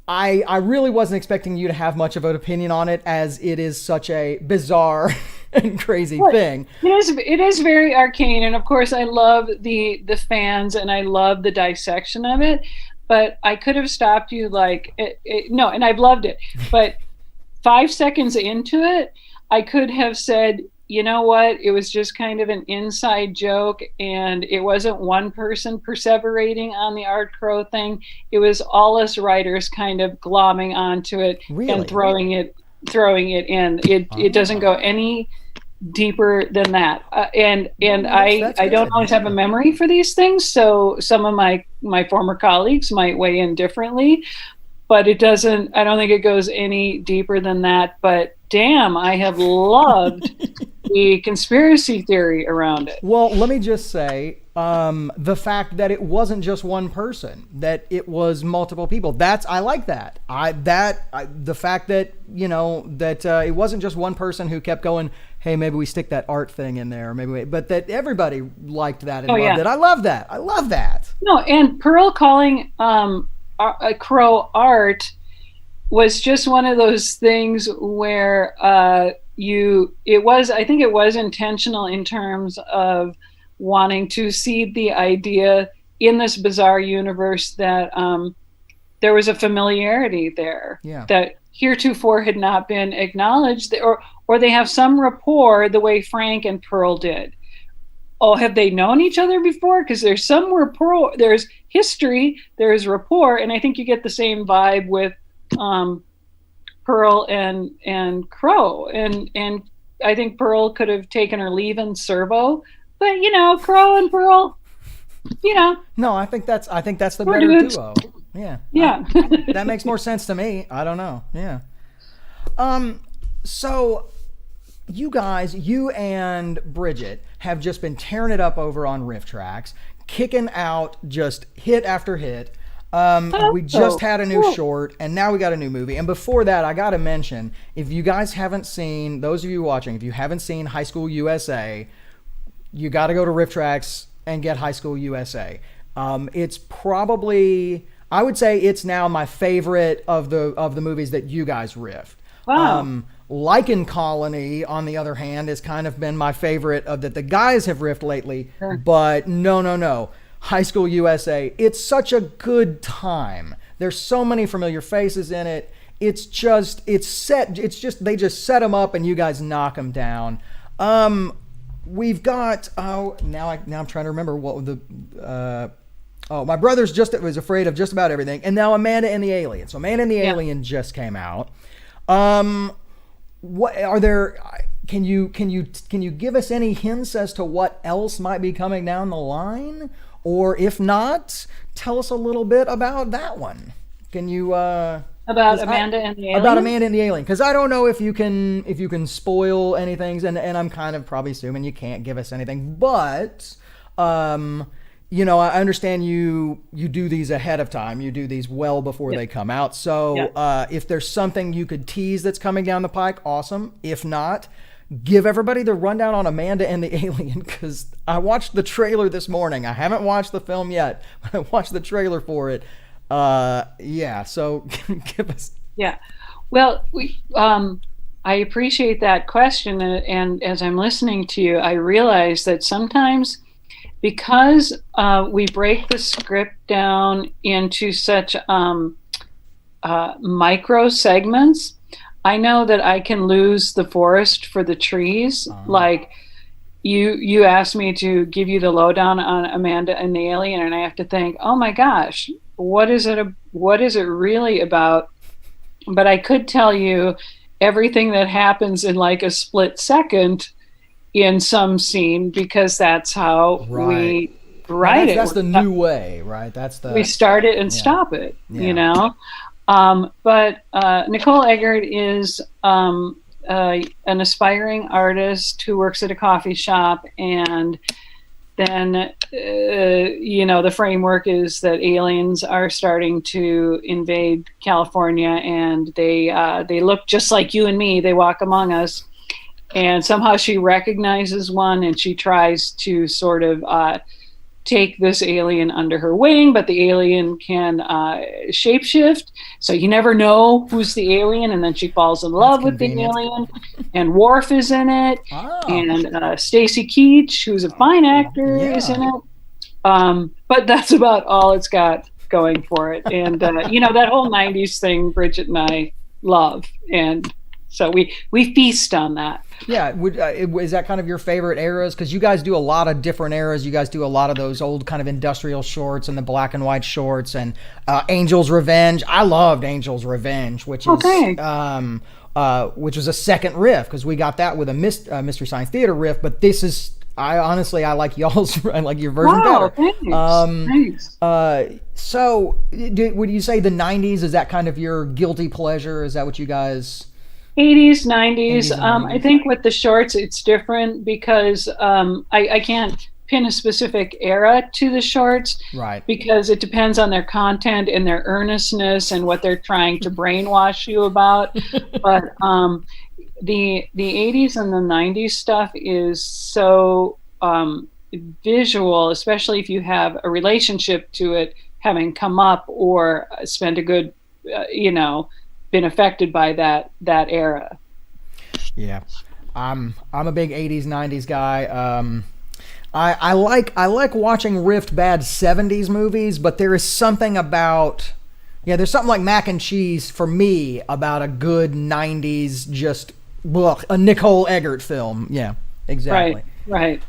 really wasn't expecting you to have much of an opinion on it, as it is such a bizarre and crazy thing. It is very arcane, and of course I love the fans and I love the dissection of it, but I could have stopped you no, and I've loved it, but 5 seconds into it, I could have said, you know what, it was just kind of an inside joke, and it wasn't one person perseverating on the Art Crow thing. It was all us writers kind of glomming onto it and throwing it in. It doesn't go any deeper than that. And I don't always have a memory for these things, so some of my former colleagues might weigh in differently. But it doesn't, I don't think it goes any deeper than that. But damn, I have loved the conspiracy theory around it. Well, let me just say, the fact that it wasn't just one person, that it was multiple people. I like that. The fact that, it wasn't just one person who kept going, hey, maybe we stick that art thing in there, but that everybody liked that and loved it. I love that. I love that. No, and Pearl calling Crow art was just one of those things where I think it was intentional in terms of wanting to seed the idea in this bizarre universe that there was a familiarity there that heretofore had not been acknowledged, or they have some rapport the way Frank and Pearl did. Oh, have they known each other before? Because there's some rapport, there's history, there's rapport, and I think you get the same vibe with Pearl and Crow, and I think Pearl could have taken her leave in servo, but Crow and Pearl, No, I think that's the better duo. Yeah. That makes more sense to me. I don't know. Yeah. So you guys, you and Bridget have just been tearing it up over on Riff Tracks, kicking out just hit after hit. We just had a new short, and now we got a new movie. And before that, I got to mention, if you guys haven't seen, those of you watching, if you haven't seen High School USA, you got to go to Riff Tracks and get High School USA. It's probably, I would say it's now my favorite of the movies that you guys riffed. Wow. Lichen Colony, on the other hand, has kind of been my favorite of that the guys have riffed lately. Sure. But no. High School USA, it's such a good time. There's so many familiar faces in it. They just set them up and you guys knock them down. We've got, now I'm trying to remember what my brother's was afraid of just about everything. And now Amanda and the Alien. So Amanda and the Alien just came out. What are there? Can you give us any hints as to what else might be coming down the line? Or if not, tell us a little bit about that one. Can you about Amanda and the Alien? About Amanda and the Alien, because I don't know if you can spoil anything, and I'm kind of probably assuming you can't give us anything. But I understand you do these ahead of time. You do these well before they come out. So if there's something you could tease that's coming down the pike, awesome. If not, give everybody the rundown on Amanda and the Alien, because I watched the trailer this morning. I haven't watched the film yet, but I watched the trailer for it. So give us. Yeah. Well, I appreciate that question. And as I'm listening to you, I realize that sometimes because we break the script down into such micro segments, I know that I can lose the forest for the trees. Like you asked me to give you the lowdown on Amanda and the Alien, and I have to think, oh my gosh, what is it really about? But I could tell you everything that happens in like a split second in some scene, because that's how we write it. That's the new way, right? We start it and stop it, But Nicole Eggert is an aspiring artist who works at a coffee shop, and then the framework is that aliens are starting to invade California, and they look just like you and me. They walk among us, and somehow she recognizes one, and she tries to sort of take this alien under her wing, but the alien can shapeshift, so you never know who's the alien, and then she falls in love with the alien, and Worf is in it, and Stacy Keach, who's a fine actor, is in it, but that's about all it's got going for it. And that whole 90s thing Bridget and I love, and so we feast on that. Yeah, is that kind of your favorite eras? Because you guys do a lot of different eras. You guys do a lot of those old kind of industrial shorts and the black and white shorts, and Angel's Revenge. I loved Angel's Revenge, which is which was a second riff, because we got that with a Mystery Science Theater riff. But this is, I like y'all's, I like your version better. Thanks. So would you say the 90s, is that kind of your guilty pleasure? Is that what you guys 80s, 90s. 80s and I 90s. think with the shorts, it's different because I can't pin a specific era to the shorts Right. because it depends on their content and their earnestness and what they're trying to brainwash you about. But the 80s and the 90s stuff is so visual, especially if you have a relationship to it having come up or spent a good, been affected by that era. Yeah, I'm a big 80s 90s guy. I like watching riffed bad 70s movies, but there is something about there's something like Mac and Cheese for me about a good 90s just a Nicole Eggert film. Yeah, exactly. Right.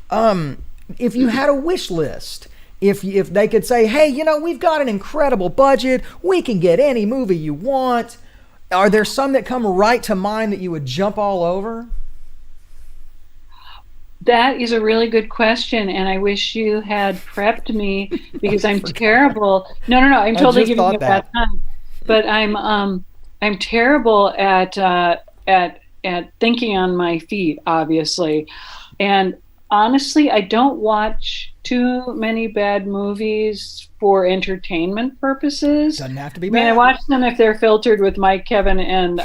If you had a wish list, if they could say, hey, we've got an incredible budget, we can get any movie you want. Are there some that come right to mind that you would jump all over? That is a really good question, and I wish you had prepped me because I'm terrible. No, I'm totally giving you that time. But I'm terrible at thinking on my feet, obviously. And honestly, I don't watch too many bad movies for entertainment purposes. Doesn't have to be bad. I mean, I watch them if they're filtered with Mike, Kevin, and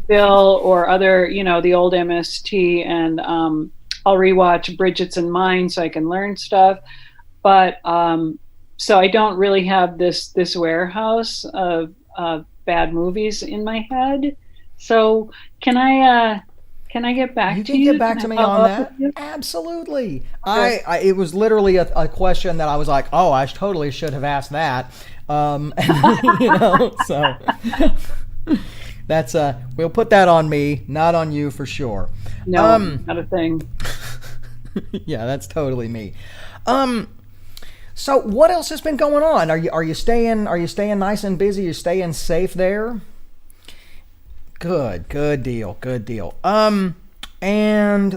Bill, or other, the old MST, and I'll rewatch Bridget's and Mine so I can learn stuff. But so I don't really have this warehouse of bad movies in my head. So can I get back to you? You can get back to me on that. Absolutely. Okay. It was literally a question that I was like, oh, I totally should have asked that. So that's we'll put that on me, not on you for sure. No, not a thing. Yeah, that's totally me. So what else has been going on? Are you staying nice and busy? You're staying safe there? Good deal. And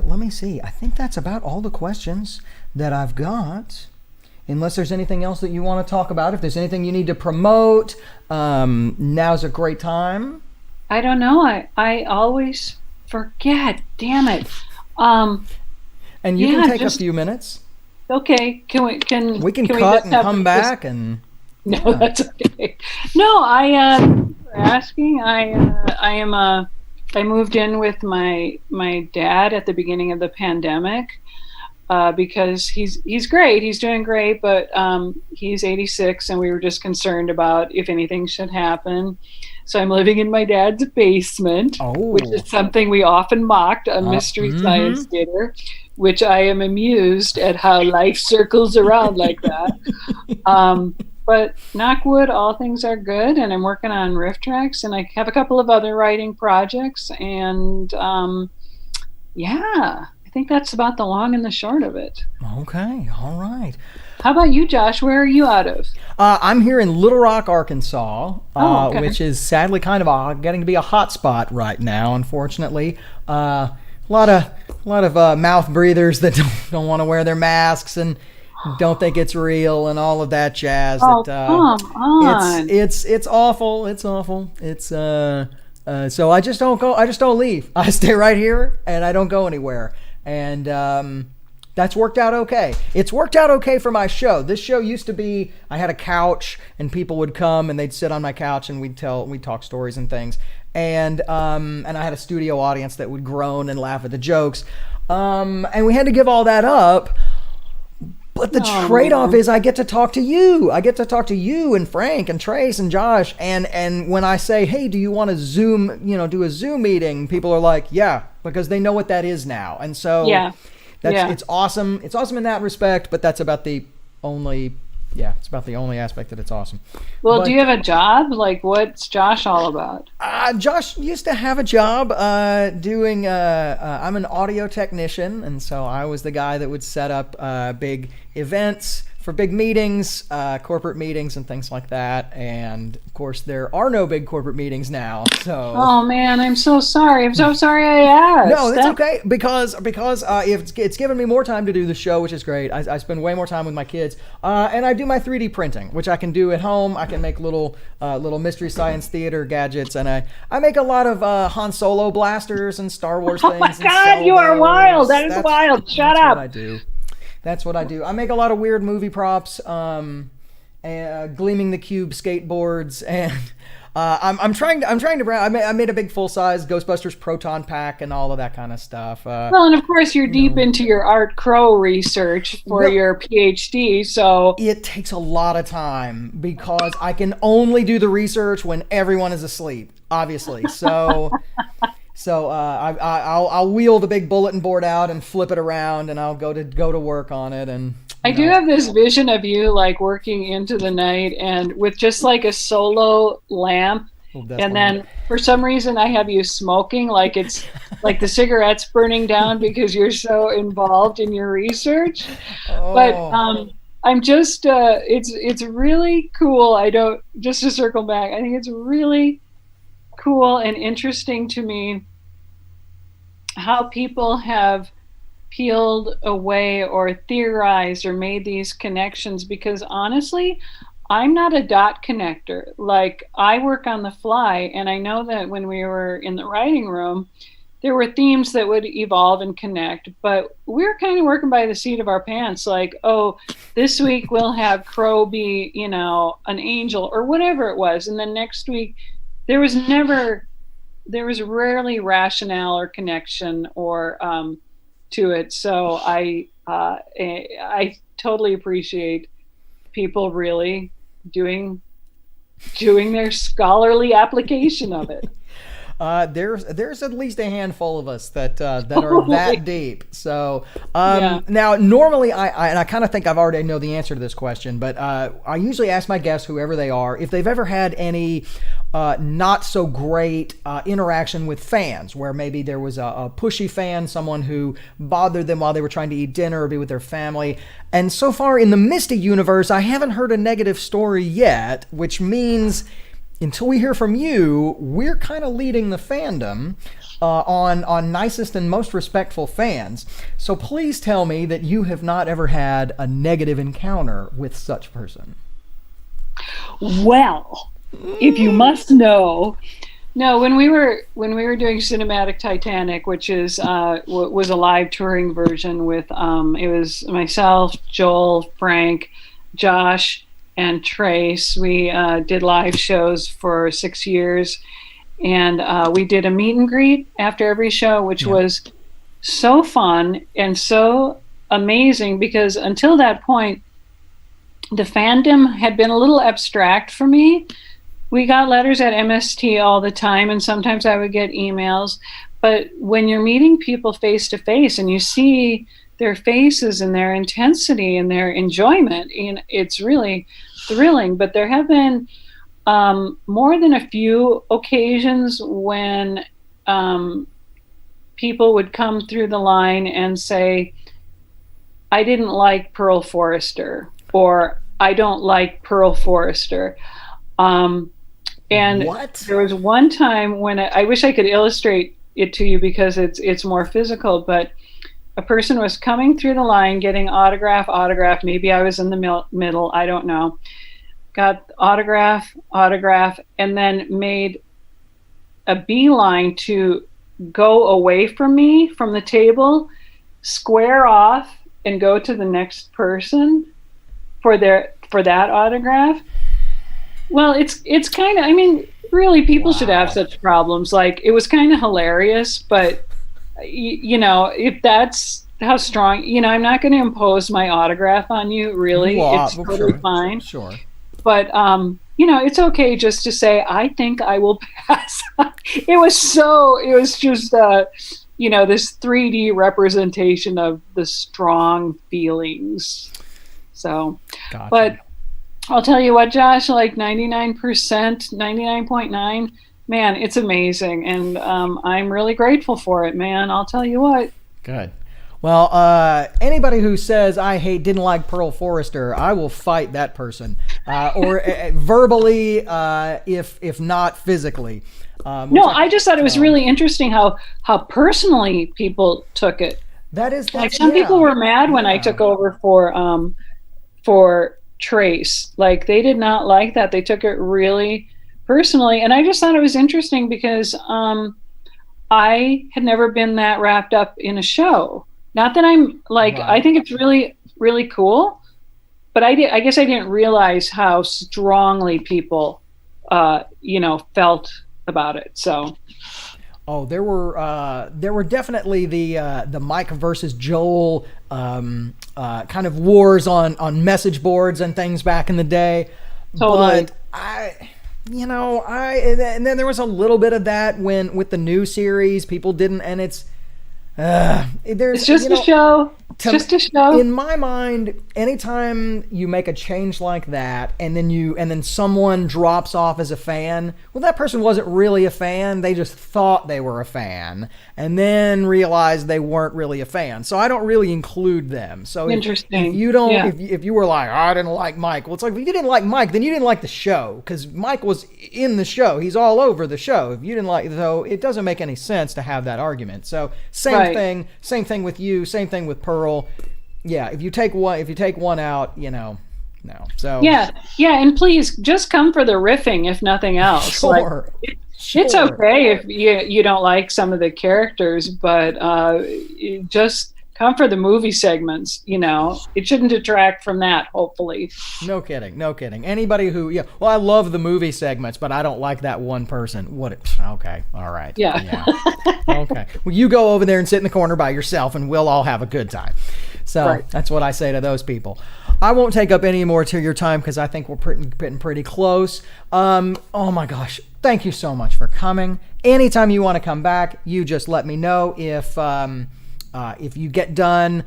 let me see. I think that's about all the questions that I've got. Unless there's anything else that you want to talk about. If there's anything you need to promote, now's a great time. I don't know. I always forget. Damn it. And you can take a few minutes. Okay. Can we cut and come back and. No, that's okay. No, for asking. I moved in with my dad at the beginning of the pandemic because he's great. He's doing great, but he's 86, and we were just concerned about if anything should happen. So I'm living in my dad's basement, which is something we often mocked on Mystery Science Theater, which I am amused at how life circles around like that. But knock wood, all things are good, and I'm working on riff tracks, and I have a couple of other writing projects, and I think that's about the long and the short of it. Okay, all right. How about you, Josh? Where are you out of? I'm here in Little Rock, Arkansas, okay. Which is sadly kind of getting to be a hot spot right now, unfortunately. A lot of mouth breathers that don't want to wear their masks and don't think it's real and all of that jazz. Come on. It's awful. It's awful. It's so I just don't go. I just don't leave. I stay right here and I don't go anywhere. And that's worked out okay. It's worked out okay for my show. This show used to be, I had a couch and people would come and they'd sit on my couch and we'd talk stories and things. And I had a studio audience that would groan and laugh at the jokes. And we had to give all that up. But the trade-off is I get to talk to you. I get to talk to you and Frank and Trace and Josh. And when I say, hey, do you want to do a Zoom meeting? People are like, yeah, because they know what that is now. And so it's awesome. It's awesome in that respect, but that's about the only aspect that it's awesome. Well, do you have a job? Like, what's Josh all about? Josh used to have a job doing, I'm an audio technician, and so I was the guy that would set up big events, for big meetings, corporate meetings and things like that. And of course, there are no big corporate meetings now. So. Oh man, I'm so sorry. I'm so sorry I asked. No, that's okay because it's given me more time to do the show, which is great. I spend way more time with my kids, and I do my 3D printing, which I can do at home. I can make little Mystery Science Theater gadgets, and I make a lot of Han Solo blasters and Star Wars things. Oh my God, you are wild! That is wild. Shut up. That's what I do. That's what I do. I make a lot of weird movie props, and Gleaming the Cube skateboards, and I'm trying to brand. I made a big full size Ghostbusters proton pack and all of that kind of stuff. Well, and of course you're deep into your Art Crow research for your PhD, so it takes a lot of time because I can only do the research when everyone is asleep, obviously. So. So I'll wheel the big bulletin board out and flip it around, and I'll go to work on it. And I do have this vision of you like working into the night and with just like a solo lamp, and then for some reason I have you smoking, like it's like the cigarette's burning down because you're so involved in your research. Oh. But I'm just it's really cool. Just to circle back, I think it's really cool and interesting to me how people have peeled away or theorized or made these connections, because honestly, I'm not a dot connector. Like, I work on the fly, and I know that when we were in the writing room, there were themes that would evolve and connect, but we're kind of working by the seat of our pants. Like, oh, this week we'll have Crow be, an angel or whatever it was. And then next week, there was rarely rationale or connection or to it. So I totally appreciate people really doing their scholarly application of it. There's at least a handful of us that are that deep. So now normally I kind of think I've already know the answer to this question, but I usually ask my guests, whoever they are, if they've ever had any not so great interaction with fans, where maybe there was a pushy fan, someone who bothered them while they were trying to eat dinner or be with their family. And so far in the Misty universe, I haven't heard a negative story yet, which means until we hear from you, we're kind of leading the fandom on nicest and most respectful fans. So please tell me that you have not ever had a negative encounter with such person. Well, if you must know, no. When we were doing Cinematic Titanic, which is was a live touring version with it was myself, Joel, Frank, Josh, and Trace. We did live shows for 6 years, and we did a meet and greet after every show, which was so fun and so amazing, because until that point, the fandom had been a little abstract for me. We got letters at MST all the time, and sometimes I would get emails. But when you're meeting people face to face and you see their faces and their intensity and their enjoyment, it's really thrilling. But there have been more than a few occasions when people would come through the line and say, I didn't like Pearl Forrester, or I don't like Pearl Forrester. And what? There was one time when I wish I could illustrate it to you because it's more physical, but a person was coming through the line getting autograph. Maybe I was in the middle, I don't know. Got autograph, and then made a beeline to go away from me, from the table, square off, and go to the next person for that autograph. Well, it's kind of, I mean, really, people should have such problems. Like, it was kind of hilarious, but if that's how strong, I'm not going to impose my autograph on you, really. Well, it's totally fine. Sure. But, it's okay just to say, I think I will pass. It was just, this 3D representation of the strong feelings. So, gotcha. But I'll tell you what, Josh, like 99%, 99.9, man, it's amazing. And I'm really grateful for it, man. I'll tell you what. Good. Well, anybody who says didn't like Pearl Forrester, I will fight that person, or verbally, if not physically. No, I just thought it was really interesting how personally people took it. That's like some people were mad when I took over for Trace. Like they did not like that. They took it really personally, and I just thought it was interesting because I had never been that wrapped up in a show. Not that I'm like, I think it's really, really cool, but I guess I didn't realize how strongly people, felt about it. So, there were definitely the Mike versus Joel kind of wars on message boards and things back in the day. Totally. But and then there was a little bit of that with the new series, people didn't, and it's just a show. Just a show. In my mind, anytime you make a change like that, and then someone drops off as a fan, well, that person wasn't really a fan. They just thought they were a fan, and then realized they weren't really a fan. So I don't really include them. So interesting. If you don't, if you were like, I didn't like Mike, well, it's like if you didn't like Mike, then you didn't like the show, because Mike was in the show. He's all over the show. If you didn't like, so it doesn't make any sense to have that argument. So same thing with you. Same thing with Pearl. Yeah, if you take one out, no. So yeah, and please just come for the riffing, if nothing else. Sure. Like, it's okay if you don't like some of the characters, but just come for the movie segments. It shouldn't detract from that. Hopefully. No kidding. Anybody who I love the movie segments, but I don't like that one person. Okay, all right. Yeah. Okay. Well, you go over there and sit in the corner by yourself, and we'll all have a good time. So That's what I say to those people. I won't take up any more to your time because I think we're getting pretty close. Oh my gosh. Thank you so much for coming. Anytime you want to come back, you just let me know. If you get done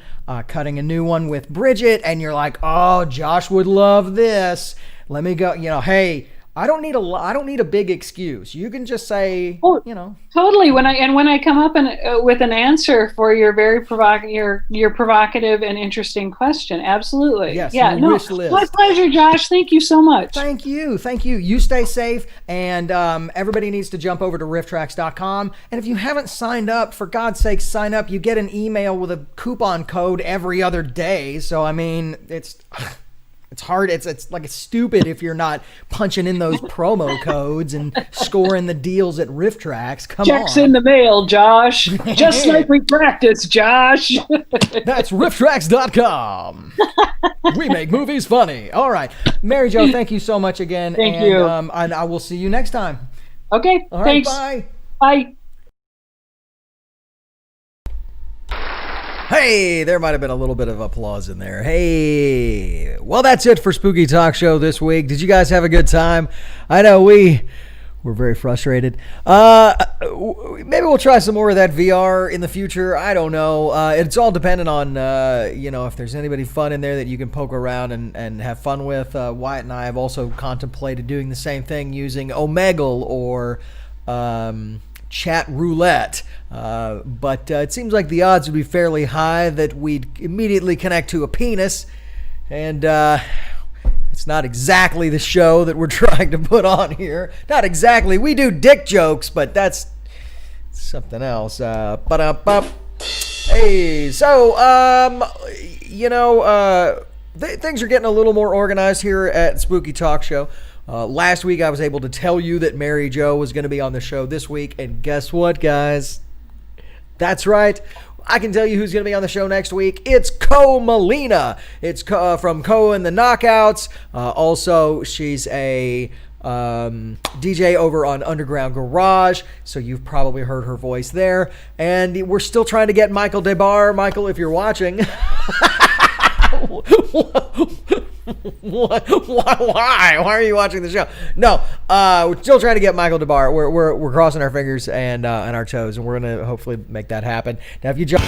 cutting a new one with Bridget and you're like, oh, Josh would love this, let me go, hey, I don't need a big excuse. You can just say, Totally. When I come up with an answer for your very provocative and interesting question, absolutely. Yes. Yeah. Wish list. My pleasure, Josh. Thank you so much. Thank you. You stay safe, and everybody needs to jump over to rifftracks.com. And if you haven't signed up, for God's sake, sign up. You get an email with a coupon code every other day. So I mean, it's hard. It's like it's stupid if you're not punching in those promo codes and scoring the deals at Riff Tracks. Come on. Checks in the mail, Josh. Just like we practice, Josh. That's rifftracks.com. We make movies funny. All right. Mary Jo, thank you so much again. Thank you. And I will see you next time. Okay. All right. Thanks. Bye. Bye. Hey, there might have been a little bit of applause in there. Hey, well, that's it for Spooky Talk Show this week. Did you guys have a good time? I know we're very frustrated. Maybe we'll try some more of that VR in the future. I don't know. It's all dependent on, if there's anybody fun in there that you can poke around and have fun with. Wyatt and I have also contemplated doing the same thing using Omegle or chat roulette, but it seems like the odds would be fairly high that we'd immediately connect to a penis, and it's not exactly the show that we're trying to put on here. Not exactly. We do dick jokes, but that's something else. Hey, so things are getting a little more organized here at Spooky Talk Show. Last week I was able to tell you that Mary Jo was going to be on the show this week, and guess what, guys? That's right. I can tell you who's going to be on the show next week. It's Co Molina. It's from Co and the Knockouts. Also, she's a DJ over on Underground Garage, so you've probably heard her voice there. And we're still trying to get Michael DeBar. Michael, if you're watching. What? Why are you watching the show? No, we're still trying to get Michael DeBar. We're crossing our fingers and our toes, and we're gonna hopefully make that happen. Now, if you jump.